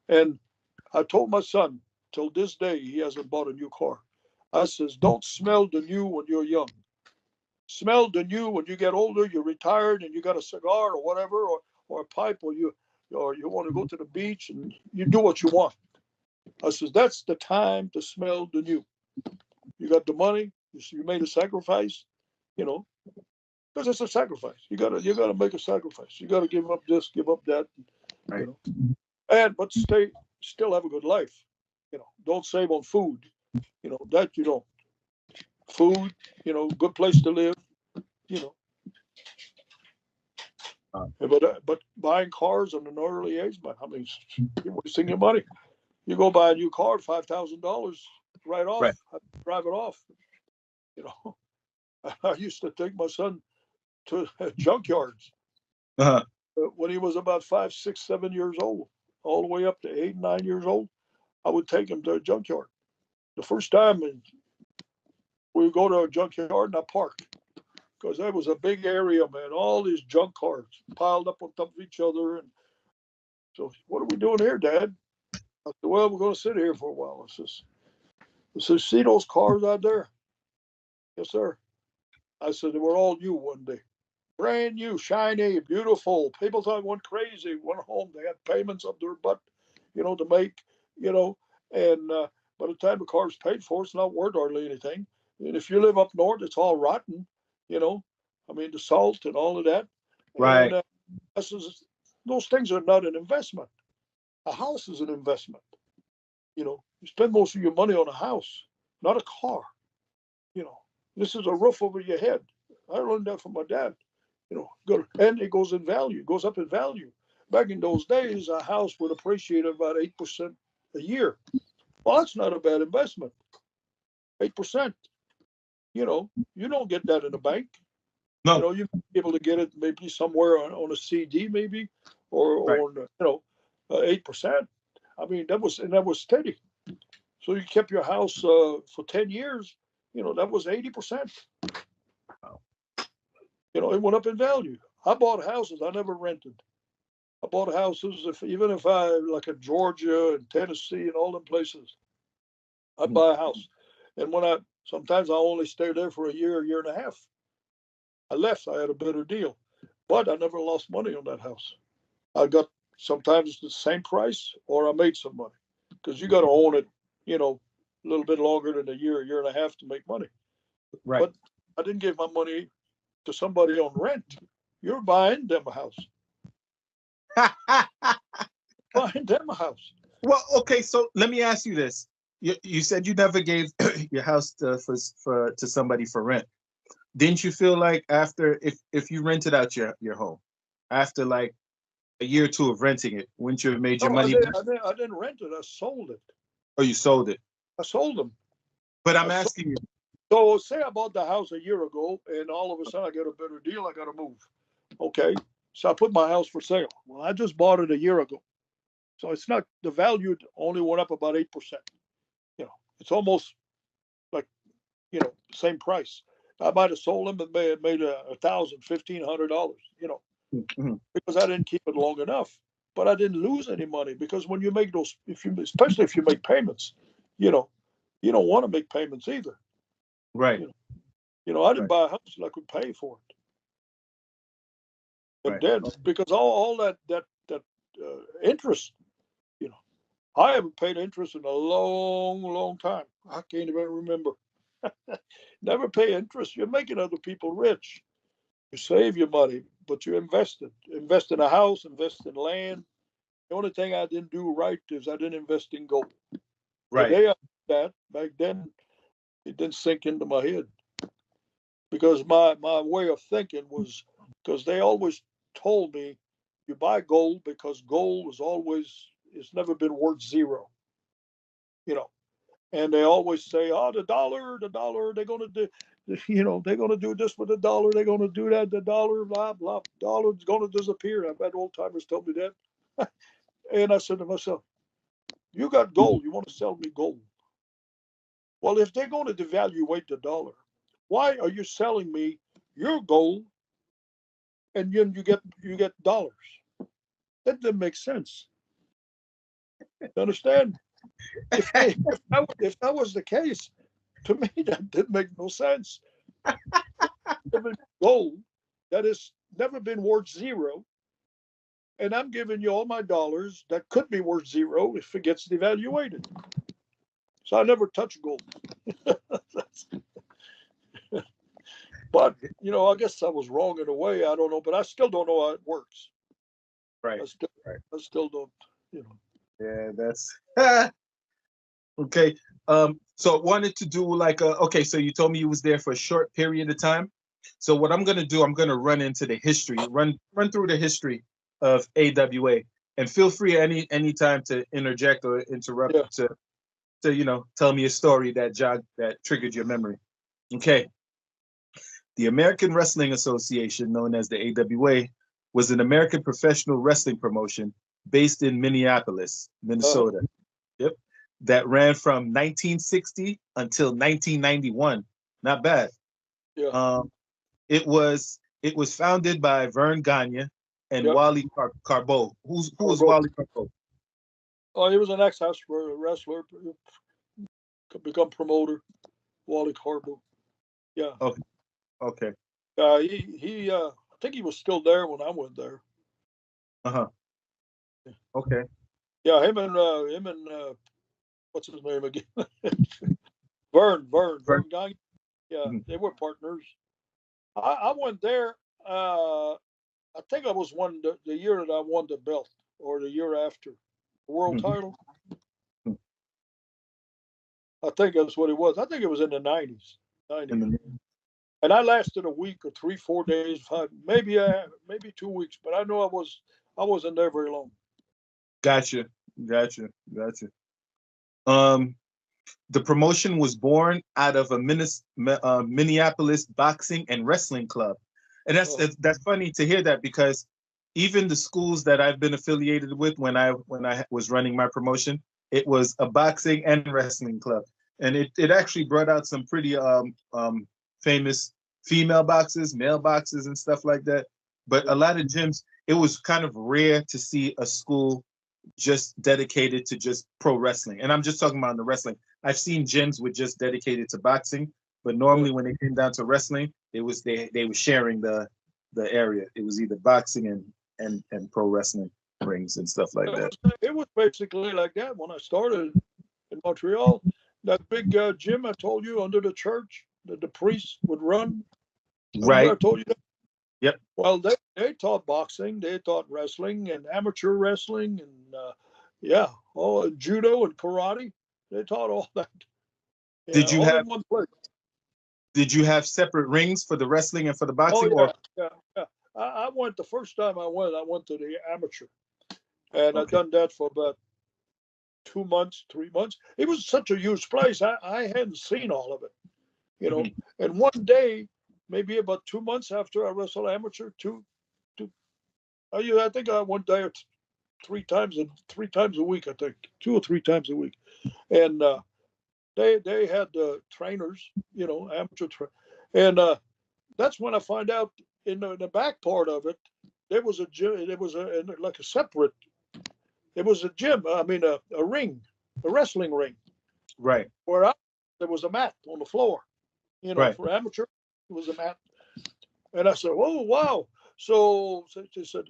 And I told my son, till this day, he hasn't bought a new car. I says, don't smell the new when you're young. Smell the new when you get older, you're retired, and you got a cigar or whatever, or a pipe, or you want to go to the beach, and you do what you want. I says, that's the time to smell the new. You got the money, you made a sacrifice, because it's a sacrifice. You gotta make a sacrifice. You gotta give up this, give up that, Right. but still have a good life. Don't save on food. That you don't. Food, good place to live. But buying cars at an early age, you're wasting your money. You go buy a new car, $5,000, right off, Right. drive it off. I used to take my son to junkyards when he was about 5, 6, 7 years old, all the way up to 8, 9 years old. I would take him to a junkyard. The first time we would go to a junkyard and I park, because that was a big area, man. All these junk cars piled up on top of each other. And so, what are we doing here, Dad? I said, well, we're going to sit here for a while. I said, see those cars out there? Yes, sir. I said, they were all new one day. Brand new, shiny, beautiful. People thought I went crazy, went home. They had payments up their butt, to make, and by the time the car's paid for, it's not worth hardly anything. And if you live up north, it's all rotten, the salt and all of that. Right. And those things are not an investment. A house is an investment. You spend most of your money on a house, not a car. This is a roof over your head. I learned that from my dad. And it goes in value, goes up in value. Back in those days, a house would appreciate about 8% a year. Well, that's not a bad investment. 8%. You don't get that in a bank. No. You'd be able to get it maybe somewhere on a CD, maybe, or Right. on 8%. That was steady. So you kept your house for 10 years. That was 80%. It went up in value. I bought houses. I never rented. I bought houses even if I like in Georgia and Tennessee and all them places. I'd buy a house, and sometimes I only stay there for a year and a half. I left. I had a better deal, but I never lost money on that house. I got sometimes the same price, or I made some money because you got to own it, a little bit longer than a year and a half to make money. Right. But I didn't give my money to somebody on rent. You're buying them a house. Buying them a house. Well, okay. So let me ask you this: you said you never gave your house to somebody for rent. Didn't you feel like after if you rented out your home after like a year or two of renting it, wouldn't you have made your No, money back? I didn't rent it. I sold it. Or you sold it? I sold them. But I'm asking you. So say I bought the house a year ago, and all of a sudden I get a better deal. I got to move. Okay, so I put my house for sale. Well, I just bought it a year ago, so it's not the value only went up about 8%. It's almost like same price. I might have sold them and made $1,000, $1,500. Mm-hmm. Because I didn't keep it long enough. But I didn't lose any money because when you make those, especially if you make payments, you don't want to make payments either. Right. I didn't buy a house and I could pay for it. And then because all that interest, I haven't paid interest in a long, long time. I can't even remember. Never pay interest. You're making other people rich. You save your money, but you invest it. Invest in a house, invest in land. The only thing I didn't do right is I didn't invest in gold. Right. Today I did that. Back then, it didn't sink into my head. Because my way of thinking was, because they always told me, you buy gold because gold it's never been worth zero. And they always say, oh, the dollar, they're going to do, they're going to do this with the dollar. They're going to do that. The dollar, blah, blah, dollar's going to disappear. I've had old timers tell me that. And I said to myself, you got gold. You want to sell me gold. Well, if they're going to devaluate the dollar, why are you selling me your gold and then you get dollars? That doesn't make sense. You understand? If that was the case, to me, that didn't make no sense. Gold that has never been worth zero, and I'm giving you all my dollars that could be worth zero if it gets devaluated. So I never touch gold. But, I guess I was wrong in a way. I don't know, but I still don't know how it works. Right. I still don't, Yeah, that's okay. So I wanted to do like okay, so you told me you was there for a short period of time. So what I'm gonna do, I'm gonna run into the history, run through the history of AWA, and feel free any time to interject or interrupt to tell me a story that triggered your memory. Okay. The American Wrestling Association, known as the AWA, was an American professional wrestling promotion based in Minneapolis, Minnesota. Yep. That ran from 1960 until 1991. Not bad. Yeah. It was founded by Vern Gagne and Wally Carbo. Who was Wally Carbo? Oh, he was an ex-wrestler, become promoter. Wally Carbo. Yeah. Okay. He I think he was still there when I went there. Okay. Yeah, him and what's his name again? Vern Gagne. Yeah, they were partners. I went there. I think I was the year that I won the belt, or the year after, the world title. I think that's what it was. I think it was in the 90s. And I lasted a week or 3-4 days, maybe 2 weeks, but I know I wasn't there very long. Gotcha. The promotion was born out of a Minneapolis boxing and wrestling club, and that's funny to hear that, because even the schools that I've been affiliated with when I was running my promotion, it was a boxing and wrestling club, and it actually brought out some pretty famous female boxers, male boxers, and stuff like that. but a lot of gyms, it was kind of rare to see a school just dedicated to just pro wrestling. And I'm just talking about the wrestling. I've seen gyms with just dedicated to boxing, but normally when it came down to wrestling, they were sharing the area. It was either boxing and pro wrestling rings and stuff like that. It was basically like that when I started in Montreal. That big gym I told you under the church that the priests would run. Remember Right. I told you that? Yep. Well, they taught boxing, they taught wrestling and amateur wrestling and judo and karate. They taught all that. Did you all have in one place? Did you have separate rings for the wrestling and for the boxing? Oh yeah. I went the first time I went to the amateur, and I've done that for about 2 months, 3 months. It was such a huge place. I hadn't seen all of it, And one day, maybe about 2 months after I wrestled amateur, I think I went there 3 times a week. I think 2 or 3 times a week, and they had trainers, amateur and that's when I find out in the back part of it, there was a gym. There was like a separate. It was a gym. I mean, a ring, a wrestling ring. Right. Where there was a mat on the floor. Right. For amateur, it was a mat. And I said, "Oh, wow!" So she said,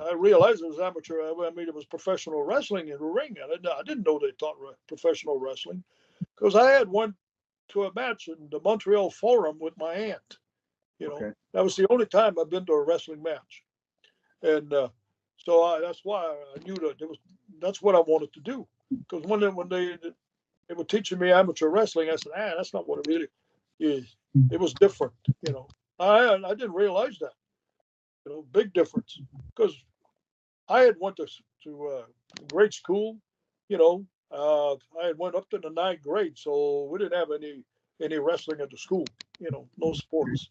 I realized it was amateur. I mean, it was professional wrestling in a ring. I didn't know they taught professional wrestling because I had went to a match in the Montreal Forum with my aunt. That was the only time I've been to a wrestling match, and so that's why I knew that that's what I wanted to do. Because when they were teaching me amateur wrestling, I said, that's not what it really is. It was different, I didn't realize that, big difference. Because I had went to grade school, I had went up to the 9th grade, so we didn't have any wrestling at the school, no sports.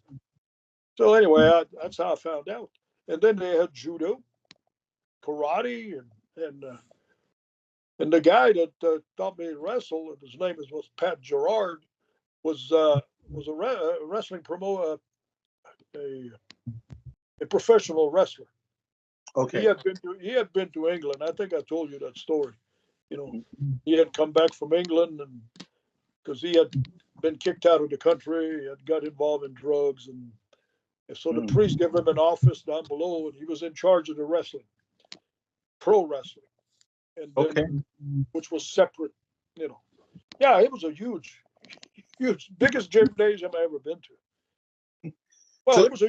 So anyway, that's how I found out. And then they had judo, karate, and the guy that taught me to wrestle, and his name was Pat Gerard, was a wrestling promoter, a professional wrestler. Okay. He had been to England. I think I told you that story. He had come back from England, and because he had been kicked out of the country, he had got involved in drugs, and so the priest gave him an office down below, and he was in charge of the wrestling, pro wrestling, and then, which was separate. Yeah, it was a huge, biggest gymnasium I ever been to. Well, so, it was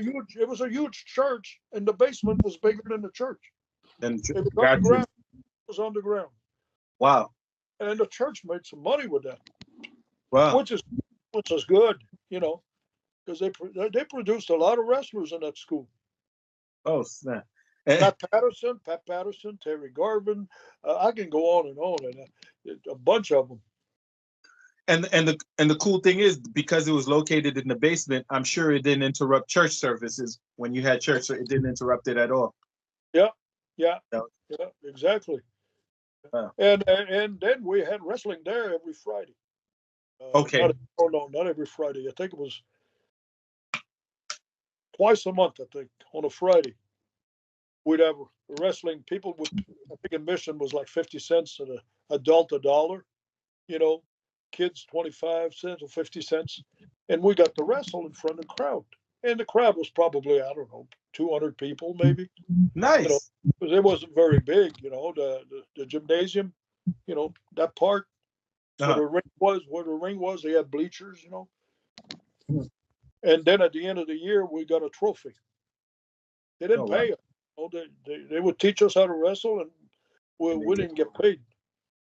a huge church, and the basement was bigger than the church. And it was underground. It was underground. Wow. And the church made some money with that. Wow. Which is good, because they produced a lot of wrestlers in that school. Oh snap! Pat Patterson, Terry Garvin. I can go on, and a bunch of them. And the cool thing is, because it was located in the basement, I'm sure it didn't interrupt church services when you had church. So it didn't interrupt it at all. Yeah, exactly. Wow. And then we had wrestling there every Friday. Not every Friday. I think it was twice a month. I think on a Friday we'd have wrestling. People would. I think admission was like 50 cents, and an adult $1. Kids 25 cents or 50 cents, and we got to wrestle in front of the crowd. And the crowd was probably, I don't know, 200 people maybe. Nice. Because it wasn't very big. The gymnasium, that part. So the ring was where the ring was. They had bleachers, And then at the end of the year, we got a trophy. They didn't pay us. They would teach us how to wrestle, and we didn't get paid.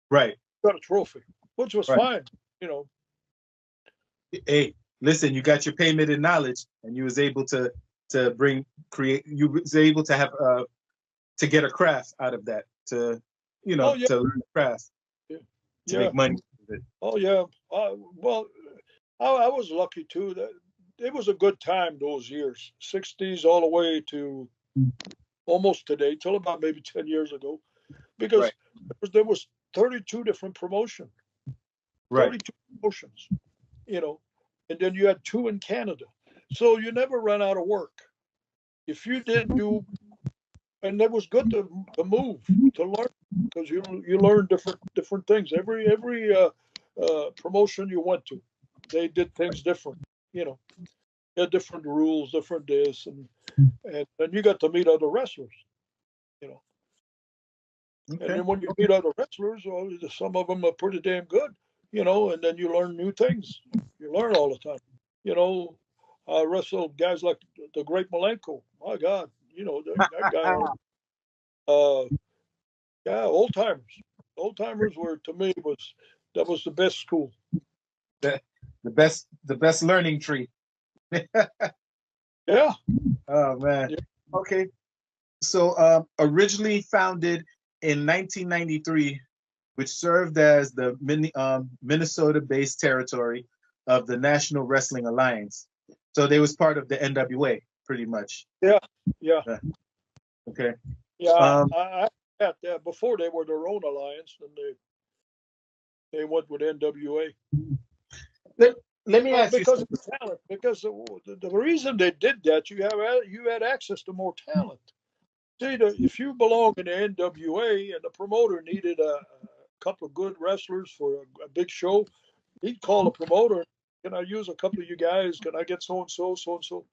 Right. We got a trophy, which was fine, Hey, listen, you got your payment in knowledge, and you was able to you was able to have to get a craft out of that, to learn the craft, to make money with it. Oh yeah. Well, I was lucky too. That it was a good time those years, 60s all the way to almost today, till about maybe 10 years ago, because there was 32 different promotions. 32 promotions, and then you had 2 in Canada. So you never ran out of work, if you didn't do, and it was good to move, to learn, because you learn different things. Every promotion you went to, they did things different. You know, they had different rules, different this, and you got to meet other wrestlers. You know, and Okay. then when you meet other wrestlers, well, some of them are pretty damn good. You know, and then you learn new things. You learn all the time. You know, I wrestled guys like the great Malenko. My God, you know that guy. Uh, yeah, old timers. Old timers were, to me, that was the best school. The, the best learning tree. Yeah. Oh man. Yeah. Okay. So originally founded in 1993, which served as the Minnesota-based territory of the National Wrestling Alliance. So they was part of the NWA, pretty much. Yeah. Yeah. Okay. Yeah. Um, I had that before they were their own alliance, and they went with NWA. let me ask you Because of something. the talent. Because the reason they did that, you had access to more talent. See, if you belong in the NWA and the promoter needed a couple of good wrestlers for a big show, he'd call the promoter. Can I use a couple of you guys? Can I get so and so, so and so?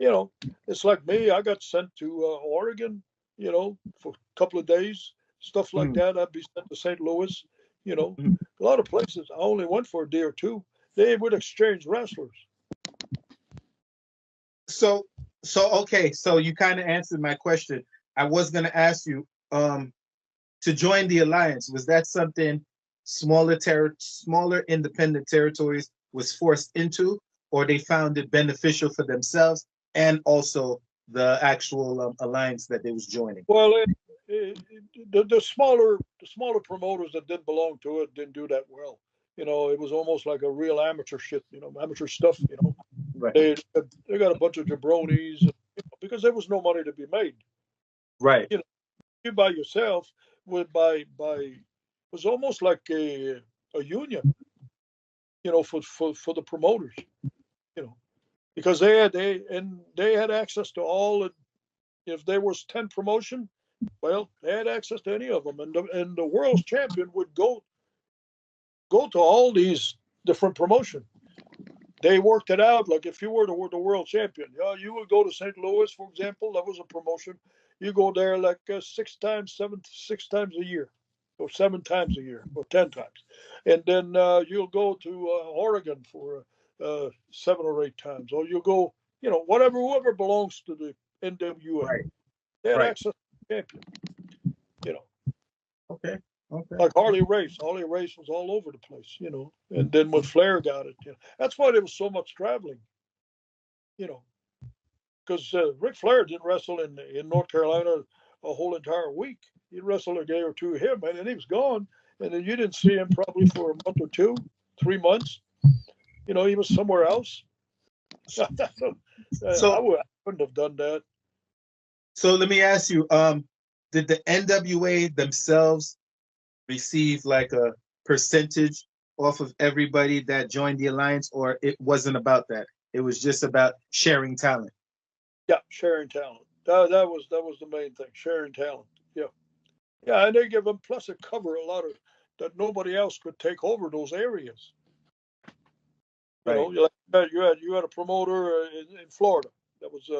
You know, it's like me. I got sent to Oregon, you know, for a couple of days, stuff like that. I'd be sent to St. Louis, you know, a lot of places. I only went for a day or two. They would exchange wrestlers. So okay. So you kind of answered my question. I was going to ask you to join the alliance. Was that something smaller independent territories was forced into, or they found it beneficial for themselves and also the actual alliance that they was joining? Well, the smaller promoters that didn't belong to it didn't do that well. You know, it was almost like a real amateur shit. You know, amateur stuff. You know, Right. they got a bunch of jabronis, you know, because there was no money to be made. Right. You know, you by yourself with by it was almost like a union. You know, for the promoters. You know, because they had access to all the, if there was 10 promotion, well, they had access to any of them, and the world's champion would go to all these different promotion. They worked it out. Like if you were the world champion, yeah, you would go to St. Louis, for example. That was a promotion. You go there like 6 times a year, or 7 times a year, or 10 times, and then you'll go to Oregon for 7 or 8 times, or you'll go, you know, whoever belongs to the NWA. Right. They had Right. access to the champion. You know. Okay. Okay. Like Harley Race was all over the place, you know. And then when Flair got it, you know, that's why there was so much traveling, you know, because Ric Flair didn't wrestle in North Carolina a whole entire week. He'd wrestle a day or two here, man, and he was gone. And then you didn't see him probably for a month or two, 3 months. You know, he was somewhere else. So I wouldn't have done that. so let me ask you, did the NWA themselves receive like a percentage off of everybody that joined the alliance, or it wasn't about that? It was just about sharing talent. Yeah, sharing talent. That was the main thing, sharing talent. Yeah. Yeah, and they give them, plus it cover a lot of that nobody else could take over those areas. You Right. know, you had a promoter in Florida that was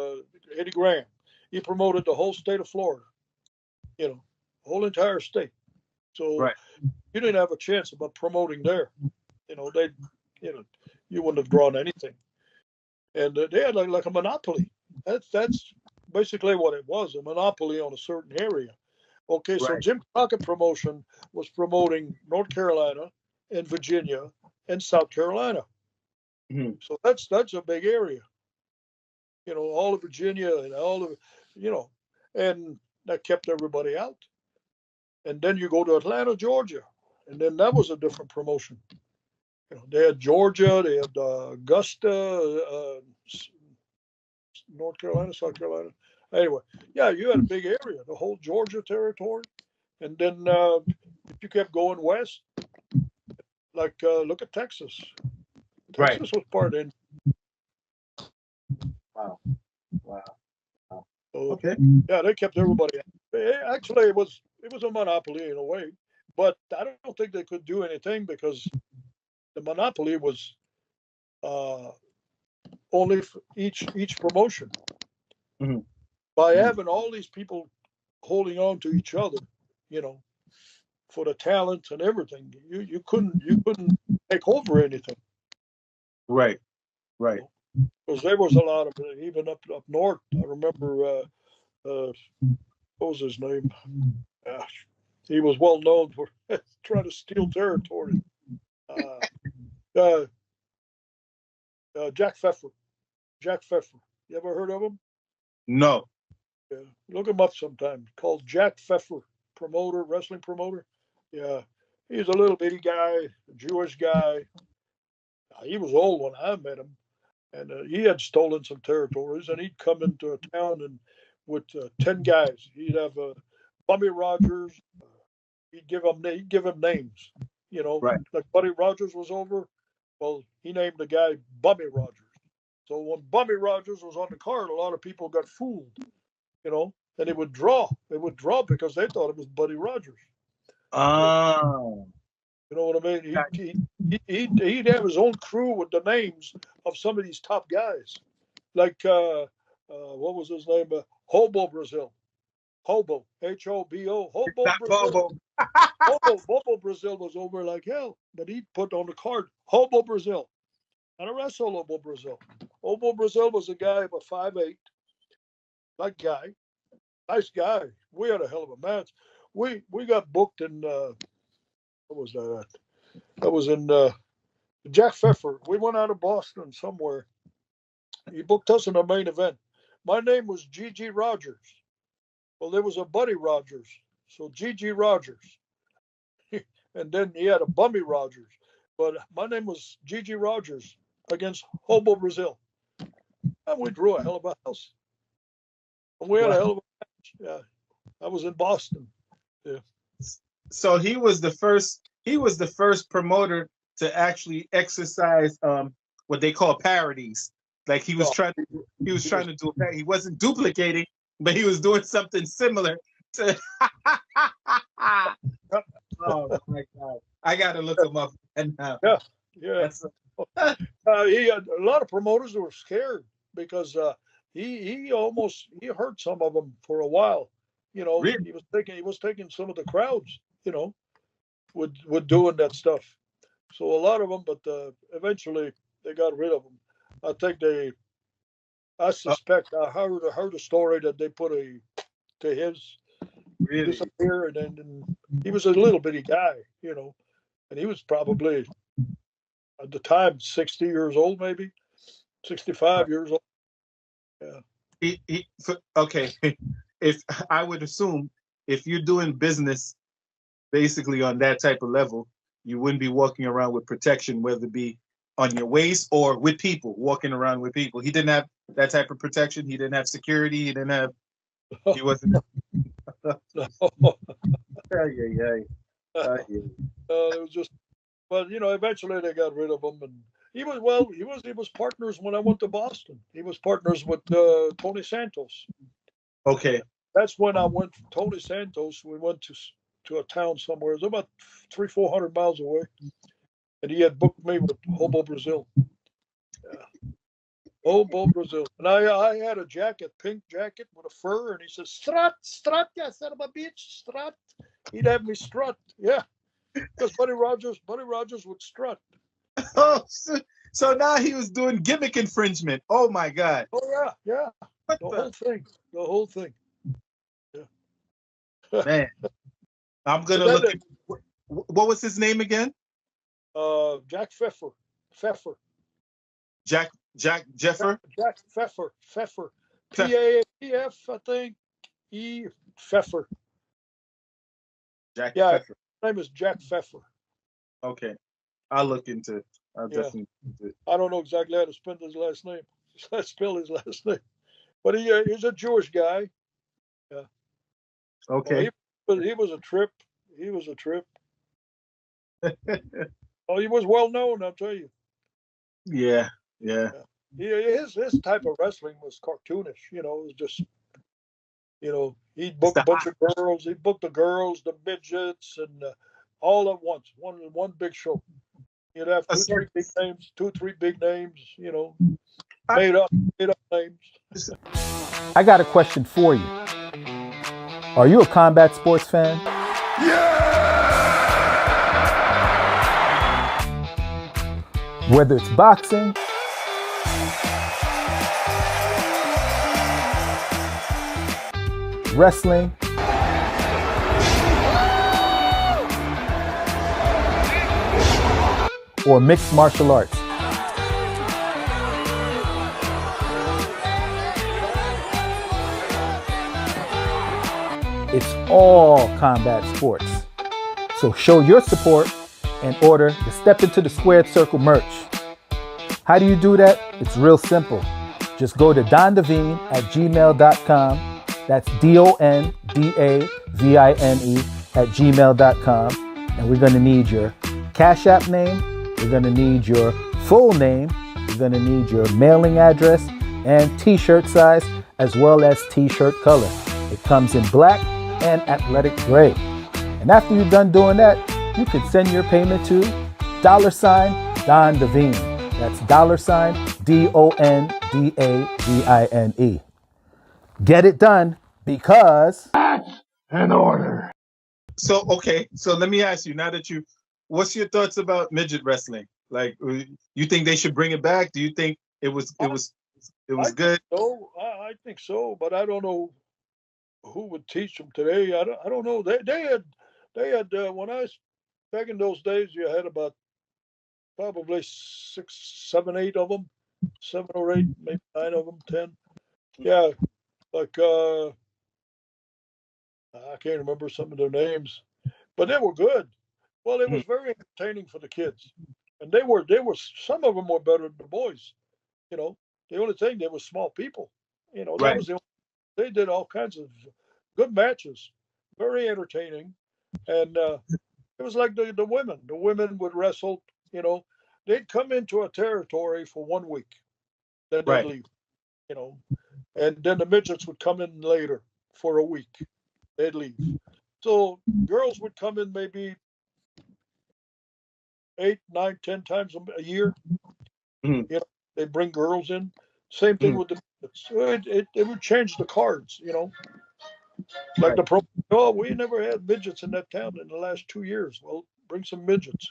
Eddie Graham. He promoted the whole state of Florida. You know, the whole entire state. So Right. you didn't have a chance about promoting there. You know, you wouldn't have drawn anything. And they had like a monopoly. That's basically what it was, a monopoly on a certain area. Okay, so Right. Jim Crockett Promotion was promoting North Carolina and Virginia and South Carolina. Mhm. So that's a big area. You know, all of Virginia and all of, you know, and that kept everybody out. And then you go to Atlanta, Georgia, and then that was a different promotion. You know, they had Georgia, they had Augusta, North Carolina, South Carolina. Anyway, yeah, you had a big area, the whole Georgia territory. And then if you kept going west, like look at Texas. Right. Texas was part in. Wow. Wow. So, Okay. yeah, they kept everybody. Actually, it was a monopoly in a way, but I don't think they could do anything because the monopoly was uh, only for each promotion. Mhm. By Mhm. having all these people holding on to each other, you know, for the talent and everything, you couldn't take over anything. Right. Right. Because there was a lot of it, even up north. I remember what was his name? Gosh, he was well known for trying to steal territory. Uh, uh, Jack Pfeffer. Jack Pfeffer. You ever heard of him? No. Yeah, look him up sometime. Called Jack Pfeffer, promoter, wrestling promoter. Yeah, he's a little bitty guy, a Jewish guy. He was old when I met him, and he had stolen some territories, and he'd come into a town and with 10 guys. He'd have Bummy Rogers. He'd give him names. You know, Right. like Buddy Rogers was over. Well, he named the guy Bummy Rogers. So when Bummy Rogers was on the card, a lot of people got fooled. You know, and it would draw. It would draw because they thought it was Buddy Rogers. Oh. You know what I mean? He'd have his own crew with the names of some of these top guys, like what was his name? Hobo Brazil. Hobo, Hobo, Hobo Not Brazil. Bobo. Hobo Brazil was over like hell, but he put on the card Hobo Brazil. And I wrestled Hobo Brazil. Hobo Brazil was a guy about 5'8", like guy, nice guy. We had a hell of a match. We got booked in what was that at? That was in Jack Pfeffer. We went out of Boston somewhere. He booked us in the main event. My name was G.G. Rogers. Well, there was a Buddy Rogers, so G.G. Rogers. And then he had a Bummy Rogers. But my name was G.G. Rogers against Hobo Brazil. And we drew a hell of a house. And we had a Wow. hell of a match. Yeah. I was in Boston. Yeah. So he was the first. He was the first promoter to actually exercise what they call parodies. Like he was No, trying to. He was he trying was, to do. He wasn't duplicating, but he was doing something similar to. Oh my God! I gotta look him up and now. yeah. Yeah. That's He had a lot of promoters who were scared because he hurt some of them for a while. You know, really. he was taking some of the crowds. You know, with doing that stuff. So a lot of them, but eventually they got rid of them. I think they. I Uh, suspect I heard a story that they put a to his really. disappear, and then he was a little bitty guy, you know, and he was probably at the time 60 years old, maybe 65 years old. Yeah. Okay. If I would assume if you're doing business basically on that type of level, you wouldn't be walking around with protection, whether it be on your waist or with people, walking around with people. He didn't have that type of protection. He didn't have security. He didn't have, he wasn't. Yeah, yeah, yeah. It was just, but eventually they got rid of him, and he was partners when I went to Boston. He was partners with Tony Santos. Okay. That's when I went from Tony Santos. We went to a town somewhere. It was about 300-400 miles away, and he had booked me with Hobo Brazil. Yeah. Hobo Brazil, and I had a jacket, pink jacket with a fur, and he said, "Strut, strut, yeah, son of a bitch, strut." He'd have me strut, yeah, because Buddy Rogers would strut. Oh, so now he was doing gimmick infringement. Oh my God. Oh yeah, yeah, What the the whole thing, the whole thing. Yeah. man? I'm But gonna then, look. What was his name again? Jack Pfeffer, Pfeffer, Jack Jeffer. Jack Pfeffer, Pfeffer, Pfeff- P-A-F, I think, E Pfeffer. Jack Yeah, his Pfeffer. name is Jack Pfeffer. Okay, I'll look into it. I'll Yeah, definitely look into it. I don't know exactly how to spell his last name. Spell his last name, but he's a Jewish guy. Yeah. Oh, Okay. he was a trip. He was a trip. Oh, he was well known. I'll tell you. Yeah, yeah. Yeah. His type of wrestling was cartoonish. It was just You know, he'd It's book a the bunch of girls. He'd book the girls, the midgets, and all at once, one big show. You'd have a two, three big circus. names, two, three big names. You know, I- made up, made up names. I got a question for you. Are you a combat sports fan? Whether it's boxing, wrestling, or mixed martial arts. It's all combat sports. So show your support and order the Step Into the Squared Circle merch. How do you do that? It's real simple. Just go to dondavine@gmail.com. That's DONDAVINE@gmail.com. And we're going to need your Cash App name. We're going to need your full name. We're going to need your mailing address and t-shirt size, as well as t-shirt color. It comes in black and athletic gray. And after you're done doing that, you can send your payment to $Don Devine. That's $DONDAVINE. Get it done because That's an order. So okay, so let me ask you now that what's your thoughts about midget wrestling? Like, you think they should bring it back? Do you think it was I good? So I think so, but I don't know who would teach them today. I don't know. They had when I was back in those days, you had about probably 6, 7, 8 of them, 7 or 8, maybe 9 of them, 10. Yeah, like I can't remember some of their names, but they were good. Well, it Mhm. was very entertaining for the kids, and they were some of them were better than the boys. You know, the only thing they were small people. You know, that Right, was they did all kinds of good matches, very entertaining, and it was like the women. The women would wrestle. You know, they'd come into a territory for 1 week, then they'd right, leave. You know, and then the midgets would come in later for a week. They'd leave. So girls would come in maybe 8, 9, 10 times a year. mhm, You know, they bring girls in. Same thing mhm, with the midgets. So it would change the cards. You know, like right. the pro. Oh, we never had midgets in that town in the last 2 years. Well, bring some midgets.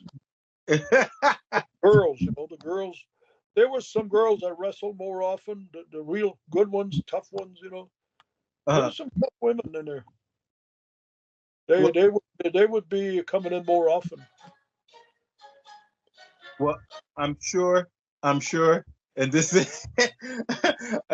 Girls, the girls. There was some girls that wrestled more often. The real good ones, tough ones. There uh, was some tough women in there. well, They would be coming in more often. well, I'm sure, and this is,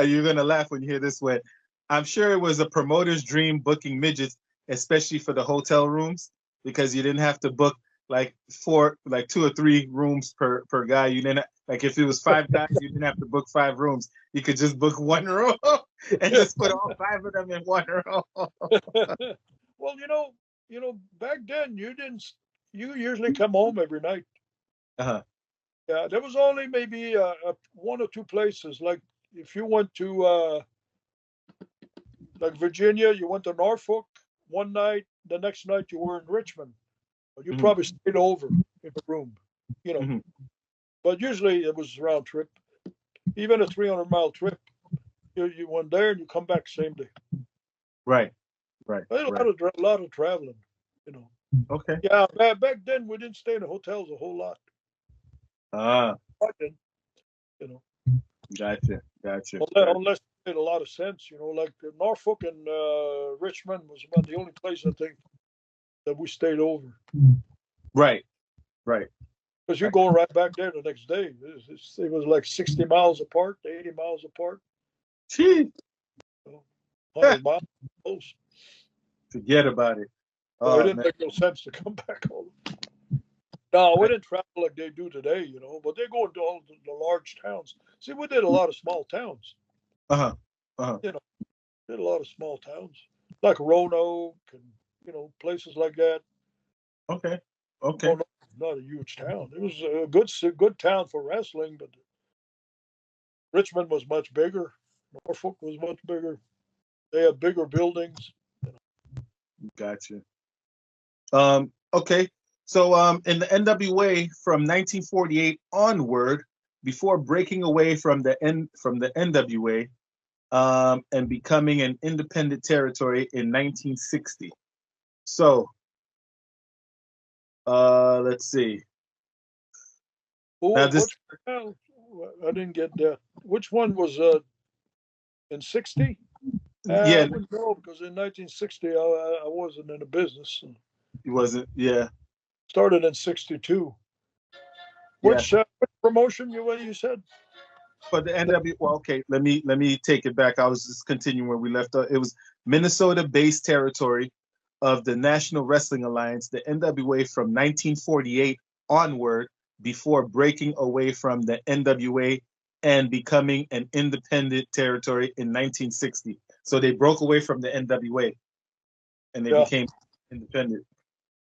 you're gonna laugh when you hear this one. I'm sure it was a promoter's dream booking midgets, especially for the hotel rooms, because you didn't have to book like 2 or 3 rooms per guy. You didn't like if it was 5 guys, you didn't have to book 5 rooms. You could just book one room and just put all 5 of them in one room. Well, back then you didn't. You usually come home every night. Uh-huh. Yeah, there was only maybe 1 or 2 places. Like if you went to like Virginia, you went to Norfolk one night. The next night you were in Richmond. But you Mhm, probably stayed over in the room. You know, mhm. but usually it was round trip. Even a 300-mile trip, you went there and you come back same day. Right, right, A right. lot of traveling. You know. Okay. Yeah, back then we didn't stay in the hotels a whole lot. Ah, Back then, you know, gotcha. unless it made a lot of sense. Like Norfolk and Richmond was about the only place I think that we stayed over. Right, right. Because you're going right back there the next day. It was like 60 miles apart, 80 miles apart, Gee, 100 miles close. forget about it. So it Oh didn't man. make no sense to come back home. No, we I, didn't travel like they do today, but they go into all the large towns. See, we did a lot of small towns, uh-huh. Uh-huh. you know, did a lot of small towns like Roanoke and, places like that. Okay. Okay. Roanoke was not a huge town. It was a good town for wrestling, but Richmond was much bigger. Norfolk was much bigger. They had bigger buildings. Gotcha. Okay. So in the NWA from 1948 onward, before breaking away from the NWA, and becoming an independent territory in 1960. So let's see. Now this I didn't get that. Which one was in 60? yeah, I wouldn't know because in 1960 I wasn't in the business. it wasn't, yeah. Started in 62. Yeah. Which promotion you said? For the NW, well, okay, let me take it back. I was just continuing where we left off. It was Minnesota-based territory of the National Wrestling Alliance, the NWA, from 1948 onward, before breaking away from the NWA and becoming an independent territory in 1960. So they broke away from the NWA and they became independent.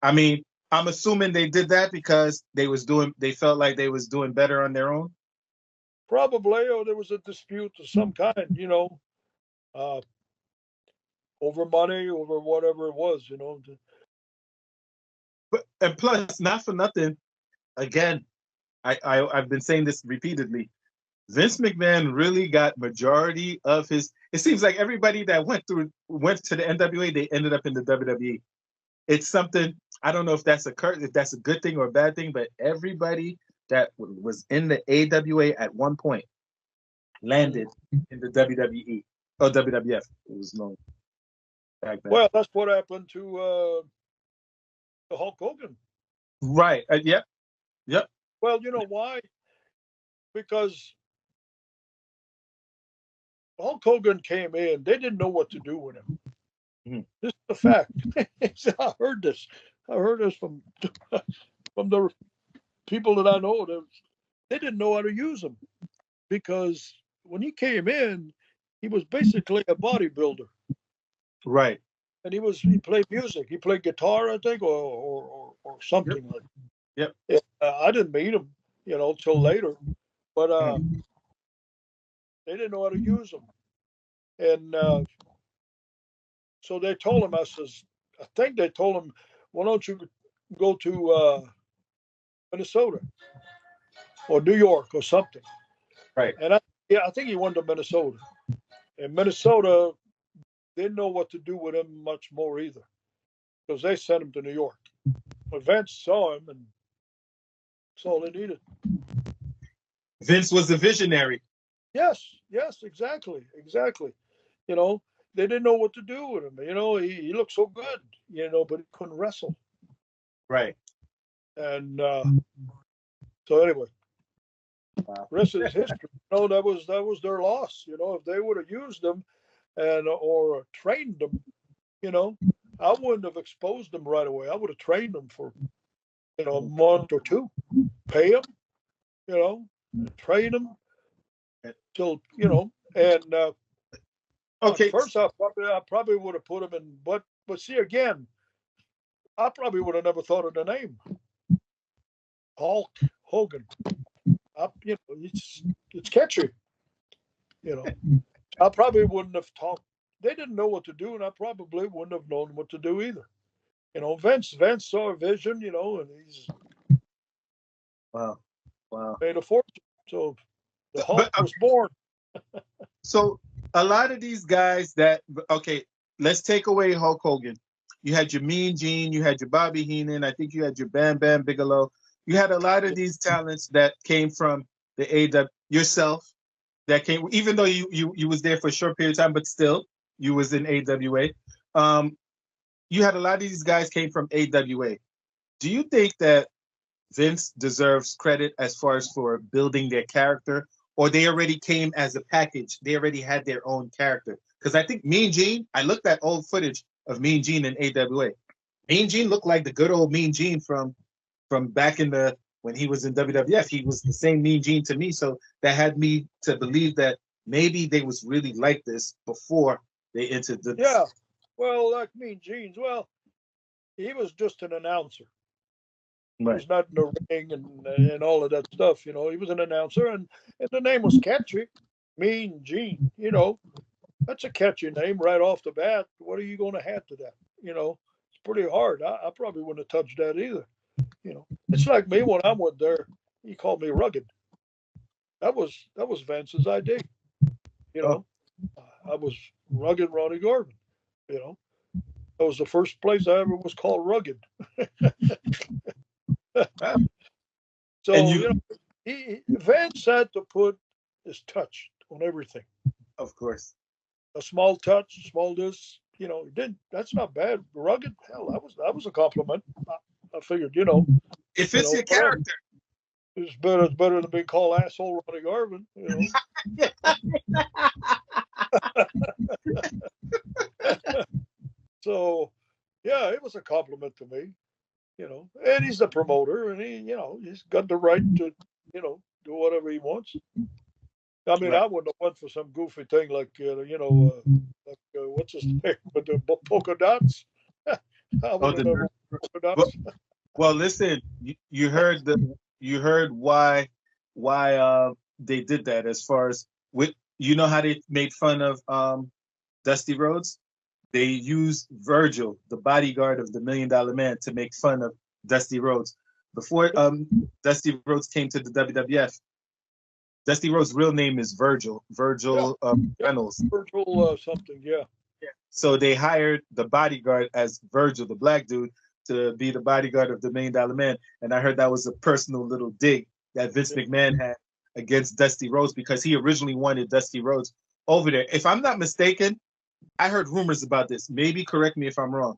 I mean, I'm assuming they did that because they felt like they was doing better on their own. Probably, or there was a dispute of some kind, over money, over whatever it was, But and plus, not for nothing, again, I've been saying this repeatedly. Vince McMahon really got majority of his. It seems like everybody that went to the NWA, they ended up in the WWE. It's something, I don't know if that's a good thing or a bad thing, but everybody that was in the AWA at one point landed in the WWE or WWF. It was known back then. Well, that's what happened to Hulk Hogan. Right. Yep. Well, you know why? Because Hulk Hogan came in, they didn't know what to do with him. Mm-hmm. This is a fact. I heard this. from the people that I know. They didn't know how to use him because when he came in, he was basically a bodybuilder. Right. And he played music. He played guitar, I think, or something like that. Yep. I didn't meet him, till later, but they didn't know how to use him. And so they told him, I think they told him, why don't you go to Minnesota or New York or something? Right. And I think he went to Minnesota. And Minnesota didn't know what to do with him much more either, because they sent him to New York. But Vince saw him, and that's all they needed. Vince was the visionary. Yes, exactly. They didn't know what to do with him. He looked so good, but he couldn't wrestle. Right. And so anyway, rest is history. That was their loss. If they would have used them or trained them, I wouldn't have exposed them right away. I would have trained them for a month or two, pay them, train them till and okay. First, I probably would have put them in, but see again, I probably would have never thought of the name Hulk Hogan. It's catchy. I probably wouldn't have talked. They didn't know what to do, and I probably wouldn't have known what to do either. Vince saw a vision, and he's wow, made a fortune. So the Hulk was born. So a lot of these guys let's take away Hulk Hogan. You had your Mean Gene, you had your Bobby Heenan, I think you had your Bam Bam Bigelow. You had a lot of these talents that came from the AW, yourself, that came, even though you was there for a short period of time, but still you was in AWA. You had a lot of these guys came from AWA. Do you think that Vince deserves credit as far as for building their character, or they already came as a package? They already had their own character. Because I think Mean Gene, I looked at old footage of Mean Gene in AWA. Mean Gene looked like the good old Mean Gene from back when he was in WWF. He was the same Mean Gene to me. So that had me to believe that maybe they was really like this before they entered the... Yeah. Well, like Mean Gene's, he was just an announcer. Right. He was not in the ring and all of that stuff. He was an announcer, and the name was catchy, Mean Gene. that's a catchy name right off the bat. What are you going to add to that? It's pretty hard. I probably wouldn't have touched that either. It's like me when I went there. He called me rugged. That was Vance's idea. You know, I was rugged Ronnie Garvin. You know, that was the first place I ever was called rugged. So And Vance had to put his touch on everything. of course. A small touch, small this. He didn't. That's not bad. Rugged, hell, that was a compliment. I figured, It fits your whatever. character. It's better than being called asshole Ronnie Garvin. So, yeah, it was a compliment to me. And he's the promoter, and he's got the right to, do whatever he wants. I mean, Right. I wouldn't have went for some goofy thing like, what's his name with the polka dots. I would have never polka dots. Well, listen, you heard why they did that as far as how they made fun of Dusty Rhodes? They used Virgil, the bodyguard of the $1 Million Man, to make fun of Dusty Rhodes. Before Dusty Rhodes came to the WWF, Dusty Rhodes' real name is Virgil Reynolds. Virtual something, yeah. So they hired the bodyguard as Virgil, the black dude, to be the bodyguard of the $1 Million Man. And I heard that was a personal little dig that Vince McMahon had against Dusty Rhodes because he originally wanted Dusty Rhodes over there. If I'm not mistaken, I heard rumors about this. Maybe correct me if I'm wrong.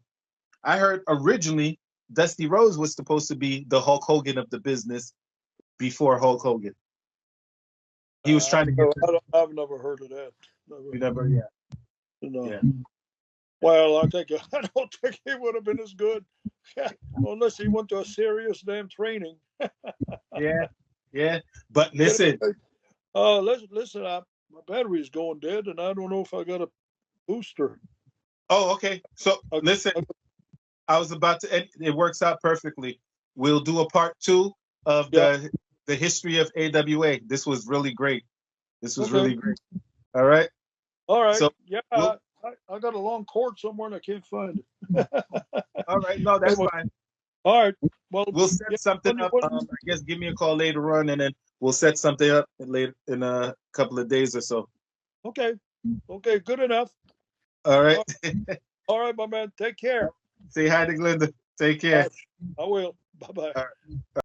I heard originally Dusty Rhodes was supposed to be the Hulk Hogan of the business before Hulk Hogan. He was trying to get. I've never heard of that. You never, yeah. No. Yeah. Well, I don't think he would have been as good, unless he went to a serious damn training. Yeah. But listen. Listen. My battery's going dead, and I don't know if I got a booster. Oh, okay. So listen, I was about to. It works out perfectly. We'll do a part 2 of the history of AWA. This was really great. Really great. All right. All right. So I got a long cord somewhere and I can't find it. All right. No, that's fine. All right. Well, We'll set something up. I guess give me a call later on, and then we'll set something up in a couple of days or so. Okay. Good enough. All right. All right, my man. Take care. Say hi to Glenda. Take care. I will. Bye-bye. All right.